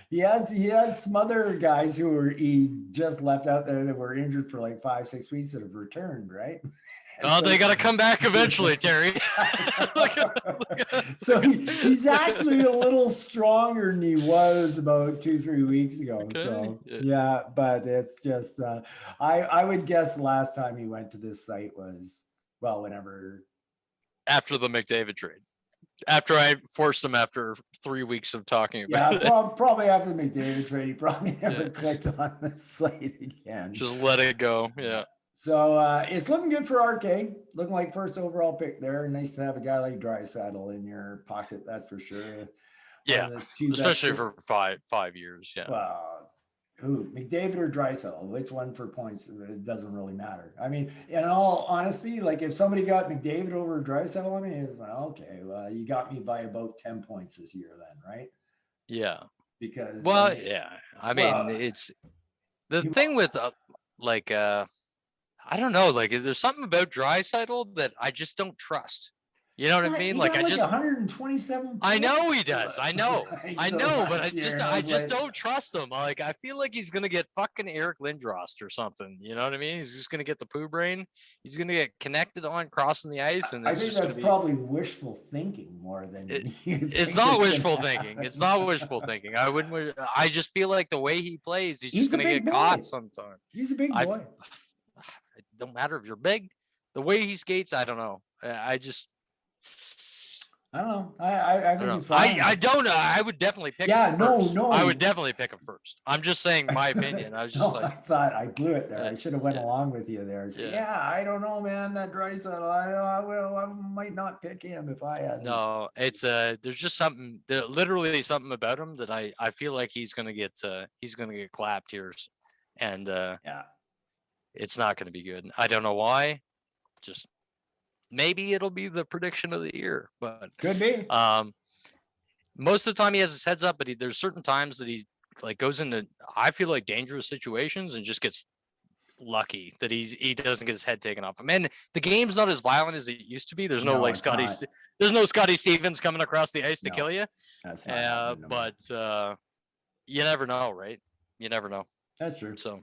he has some other guys he just left out there that were injured for like 5-6 weeks that have returned, right? Oh, so, they got to come back eventually, Terry. So he's actually a little stronger than he was about 2-3 weeks ago. Okay. So yeah, but it's just I would guess the last time he went to this site was whenever after the McDavid trade. After I forced him after 3 weeks of talking Yeah, about it. probably after the McDavid trade, he probably never clicked on the site again. Just let it go. Yeah. So it's looking good for RK. Looking like first overall pick there. Nice to have a guy like Draisaitl in your pocket, that's for sure. Yeah, especially for 5 years. Yeah. Well, who, McDavid or Draisaitl? Which one for points? It doesn't really matter. I mean, in all honesty, like if somebody got McDavid over Draisaitl, I mean, it's like, okay, well, you got me by about 10 points this year, then, right? Yeah. Because well, yeah. I mean, it's the thing with I don't know, like there's something about Draisaitl that I just don't trust. You know what I mean? Like I just 127. I know he does. I know, but I just don't trust him. Like I feel like he's gonna get fucking Eric Lindros or something. You know what I mean? He's just gonna get the poo brain. He's gonna get connected on crossing the ice, and I think that's probably wishful thinking more than it's not wishful thinking. It's not wishful thinking. I just feel like the way he plays, he's just gonna get caught sometime. He's a big boy. It don't matter if you're big. The way he skates, I don't know. I don't know. I think he's fine. I don't know. I would definitely pick him first. I would definitely pick him first. I'm just saying my opinion. I was just I thought I blew it there. I should have went along with you there. I don't know, man. That Draisaitl, I might not pick him if I had. No, it's there's just something, literally something about him that I feel like he's gonna get clapped here, and it's not gonna be good. I don't know why. Just maybe it'll be the prediction of the year, but could be. Most of the time he has his heads up, but there's certain times that he like goes into, I feel like, dangerous situations and just gets lucky that he doesn't get his head taken off him. And the game's not as violent as it used to be. There's no Scotty Stevens coming across the ice to kill you. That's not but you never know, right? You never know. That's true. So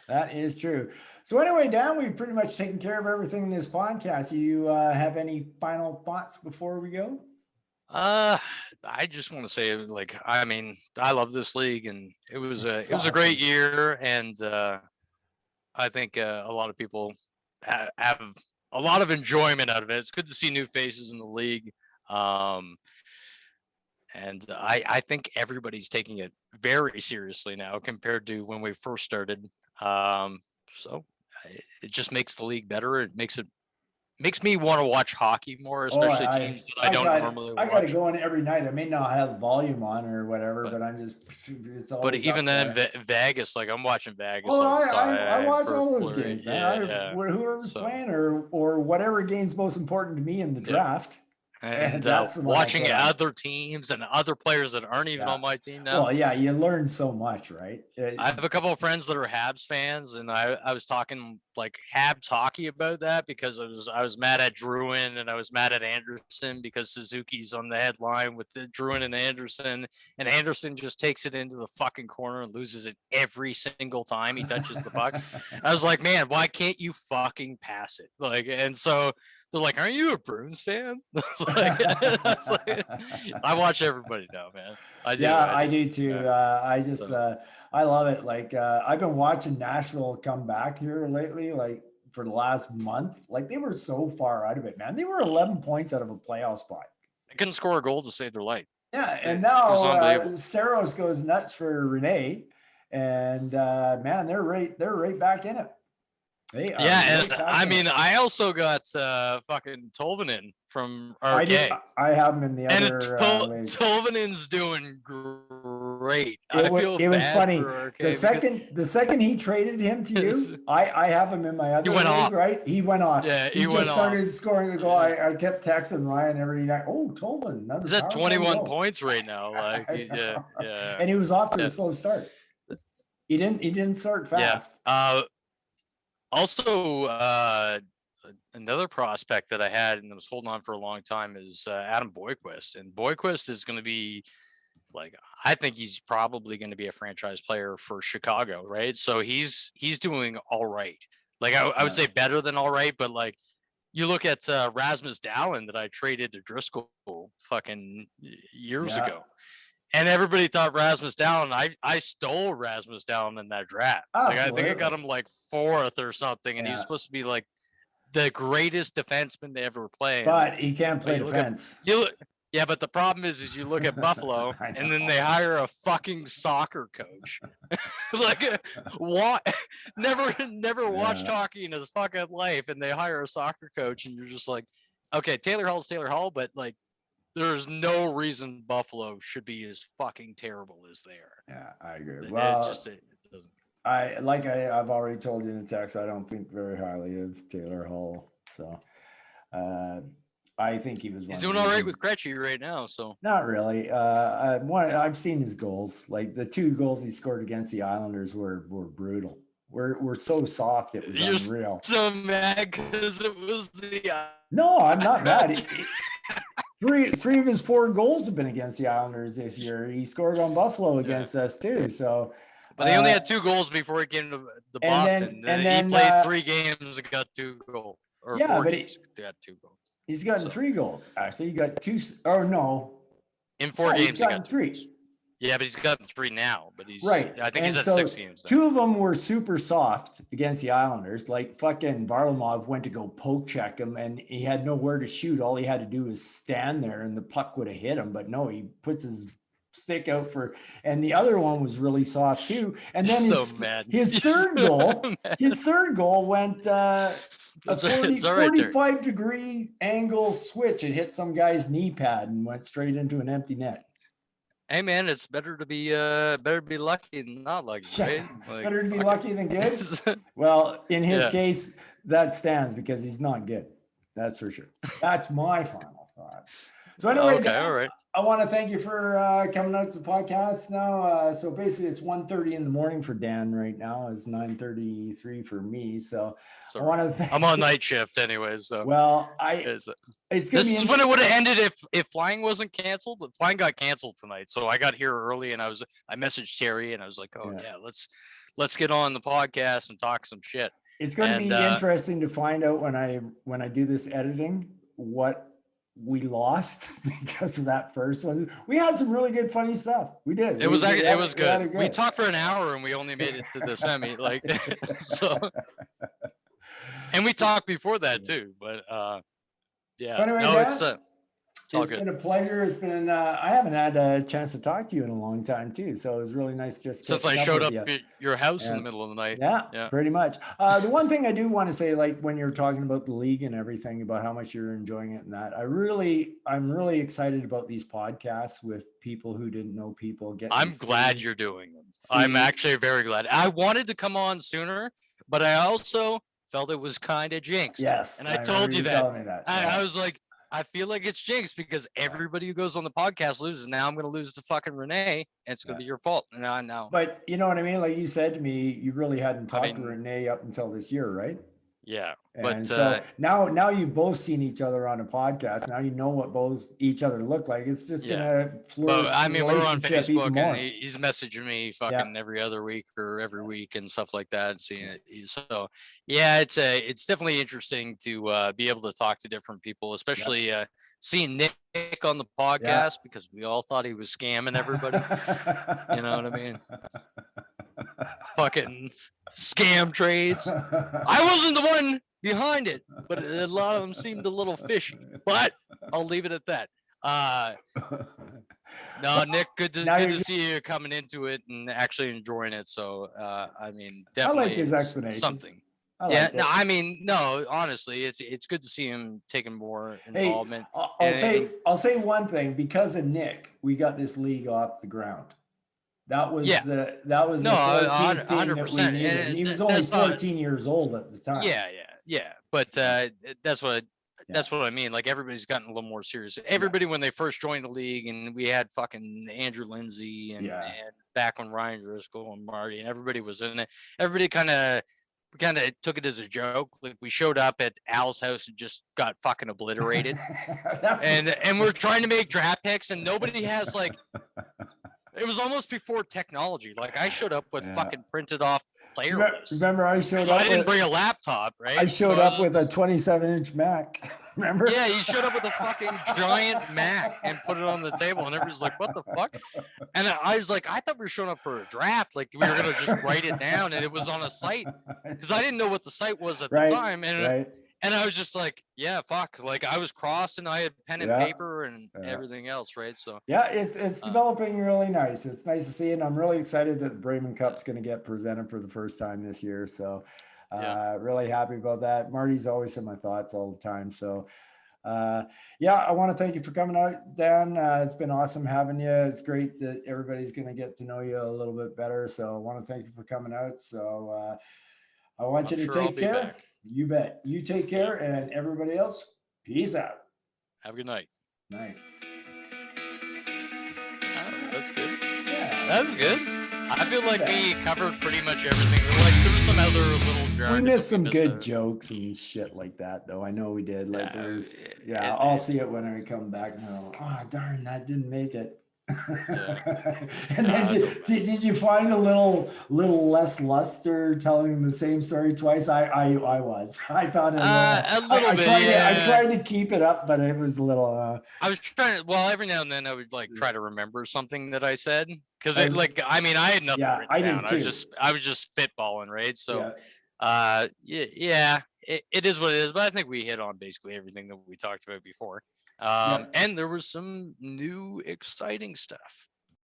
that is true. So anyway, Dan, we've pretty much taken care of everything in this podcast. You have any final thoughts before we go? I just want to say, like, I mean, I love this league, and it was a great year, and I think a lot of people have a lot of enjoyment out of it. It's good to see new faces in the league. And I think everybody's taking it very seriously now compared to when we first started. So it just makes the league better. It makes me want to watch hockey more, especially teams that I don't normally watch. I got to go in every night. I may not have volume on or whatever, but I'm just, it's always. But even then, Vegas, like I'm watching Vegas. Oh, I watch all those games, man. Whoever's playing or whatever game's most important to me in the draft. And watching other teams and other players that aren't even on my team now. Well, yeah, you learn so much, right? I have a couple of friends that are Habs fans, and I was talking like Habs hockey about that because I was mad at Druin and I was mad at Anderson because Suzuki's on the headline with the Druin and Anderson just takes it into the fucking corner and loses it every single time he touches the puck. I was like, man, why can't you fucking pass it? Like, and so they're like, aren't you a Bruins fan? Like, I watch everybody now, man. I do too. I just, I love it. Like, I've been watching Nashville come back here lately, like for the last month. Like they were so far out of it, man. They were 11 points out of a playoff spot. They couldn't score a goal to save their life. Yeah. And now Saros goes nuts for Renee. And man, they're right back in it. And I mean, I also got fucking Tolvanen from RK. I have him in the other. And Tolvanen's doing great. It was funny. The second he traded him to you, I have him in my other league, right? He went off. Yeah, he just started scoring the goal. I kept texting Ryan every night. Oh, Tolvanen, he's at 21 points right now. Like, yeah. And he was off to a slow start. He didn't start fast. Yeah. Also, another prospect that I had and was holding on for a long time is Adam Boyquist. And Boyquist is going to be, like, I think he's probably going to be a franchise player for Chicago, right? So he's doing all right. Like, I would say better than all right, but, like, you look at Rasmus Dahlin that I traded to Driscoll fucking years ago. And everybody thought Rasmus Dahlin. I stole Rasmus Dahlin in that draft. Like I think I got him like 4th or something, and he was supposed to be like the greatest defenseman to ever play. But he can't play defense. Yeah, but the problem is you look at Buffalo and then they hire a fucking soccer coach. Like, what? Never watched hockey in his fucking life, and they hire a soccer coach, and you're just like, okay, Taylor Hall's Taylor Hall, but like, there's no reason Buffalo should be as fucking terrible as they are. Yeah, I agree. Well, it doesn't. I've already told you in the text, I don't think very highly of Taylor Hall. So I think he's doing all right with Krejci right now. So not really. I've seen his goals. Like the 2 goals he scored against the Islanders were brutal. We're so soft, it was unreal. So mad because it was the. No, I'm not mad. Three of his 4 goals have been against the Islanders this year. He scored on Buffalo against us too. So, but he only had 2 goals before he came to Boston. And then he played 3 games and got 2 goals. Or 4 games, he got 2 goals. He's gotten 3 goals. Actually, he got 2. Or no, in 4 games, he got 3. Yeah, but he's gotten 3 now. But he's right. I think he's at 6 games. 2 of them were super soft against the Islanders. Like fucking Varlamov went to go poke check him, and he had nowhere to shoot. All he had to do was stand there, and the puck would have hit him. But no, he puts his stick out for. And the other one was really soft too. And then his third goal went a 45-degree angle switch. It hit some guy's knee pad and went straight into an empty net. Hey man, it's better to be lucky than not lucky, right? Like, better to be lucky than good. Well, in his case, that stands because he's not good. That's for sure. That's my final thoughts. So anyway, okay, all right. I want to thank you for coming out to the podcast now. So basically it's 1:30 in the morning for Dan right now. It's 9:33 for me. So I want to I'm on night shift anyways. So well, this is when it would have ended if flying wasn't canceled. But flying got canceled tonight. So I got here early and I messaged Terry and I was like, oh yeah, let's get on the podcast and talk some shit. It's going to be interesting to find out when I do this editing what we lost because of that first one. We had some really good funny stuff. We did. It was good. We talked for an hour and we only made it to the semi, like so. And we talked before that too, but yeah. So anyway, it's been a pleasure. It's been I haven't had a chance to talk to you in a long time too, so it was really nice just since I showed up at your house in the middle of the night. Yeah, pretty much. The one thing I do want to say, like when you're talking about the league and everything, about how much you're enjoying it and that, I'm really excited about these podcasts with people who didn't know people. I'm glad you're doing them. I'm actually very glad. I wanted to come on sooner, but I also felt it was kind of jinxed. Yes, and I told you that. I was like, I feel like it's jinxed because everybody who goes on the podcast loses. Now I'm going to lose to fucking Renee, and it's going to be your fault. Now. But you know what I mean? Like you said to me, you really hadn't talked to Renee up until this year, right? Yeah. And but so now you've both seen each other on a podcast. Now you know what both each other look like. It's just gonna flourish. But I mean, we're on Facebook and he's messaging me fucking every other week or every week and stuff like that, and seeing it. So yeah, it's definitely interesting to be able to talk to different people, especially seeing Nick on the podcast because we all thought he was scamming everybody. You know what I mean? Fucking scam trades. I wasn't the one behind it, but a lot of them seemed a little fishy. But I'll leave it at that. No, Nick, good to see you coming into it and actually enjoying it. So I mean, definitely I like his explanations. Something. Honestly, it's good to see him taking more involvement. Hey, I'll say one thing. Because of Nick, we got this league off the ground. That was the 14th thing that we needed. And he was only 14 years old at the time. Yeah. But that's what I mean. Like everybody's gotten a little more serious. Everybody when they first joined the league, and we had fucking Andrew Lindsay and back when Ryan Driscoll and Marty and everybody was in it. Everybody kind of took it as a joke. Like we showed up at Al's house and just got fucking obliterated. and we're trying to make draft picks, and nobody has like. It was almost before technology. Like I showed up with fucking printed off player lists. Remember, I didn't bring a laptop, right? I showed up with a 27-inch Mac. Remember? Yeah, you showed up with a fucking giant Mac and put it on the table, and everybody's like, "What the fuck?" And I was like, "I thought we were showing up for a draft. Like we were gonna just write it down, and it was on a site because I didn't know what the site was at the time." And And I was just like, yeah, fuck. Like I was crossing, I had pen and Yeah. paper and everything else, right? So Yeah, it's developing really nice. It's nice to see, and I'm really excited that the Brayman Cup's going to get presented for the first time this year. So, yeah, really happy about that. Marty's always in my thoughts all the time. So, yeah, I want to thank you for coming out, Dan. It's been awesome having you. It's great that everybody's going to get to know you a little bit better. So, I want to thank you for coming out. So, I want I'm you to sure I'll take be care. back. You bet. You take care, and everybody else, peace out. Have a good night. Night. Oh, that's good. Yeah. That was good. I feel like we covered pretty much everything. Like there was some other little jargon. We missed some good out. jokes and shit like that, though. I know we did. Like, Yeah, I'll see it when I come back. And I'm like, oh, darn, that didn't make it. And then did you find a little less luster telling them the same story twice? I found it a little bit. I tried to keep it up, but it was a little. I was trying to. Well, every now and then I would like try to remember something that I said because I had nothing written down. I was just spitballing, right? So, yeah, it is what it is. But I think we hit on basically everything that we talked about before. And there was some new exciting stuff.